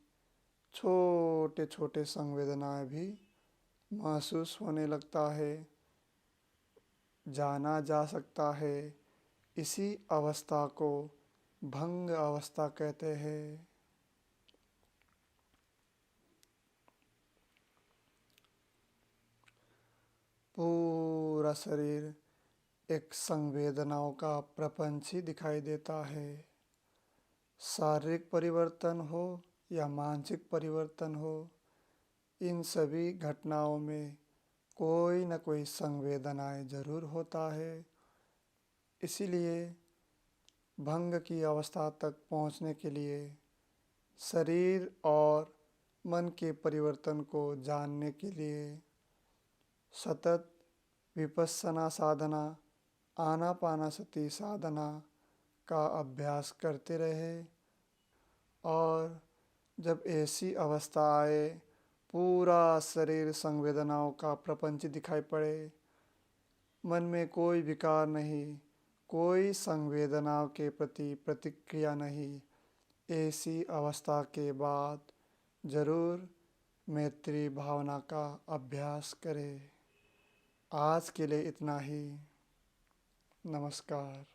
छोटे छोटे संवेदनाएं भी महसूस होने लगता है, जाना जा सकता है। इसी अवस्था को भंग अवस्था कहते हैं। पूरा शरीर एक संवेदनाओं का प्रपंच ही दिखाई देता है। शारीरिक परिवर्तन हो या मानसिक परिवर्तन हो, इन सभी घटनाओं में कोई न कोई संवेदनाएं जरूर होता है। इसीलिए भंग की अवस्था तक पहुंचने के लिए शरीर और मन के परिवर्तन को जानने के लिए सतत विपस्सना साधना, आनापानसति साधना का अभ्यास करते रहे। और जब ऐसी अवस्था आए, पूरा शरीर संवेदनाओं का प्रपंच दिखाई पड़े, मन में कोई विकार नहीं, कोई संवेदनाओं के प्रति प्रतिक्रिया नहीं, ऐसी अवस्था के बाद जरूर मैत्री भावना का अभ्यास करें। आज के लिए इतना ही। नमस्कार।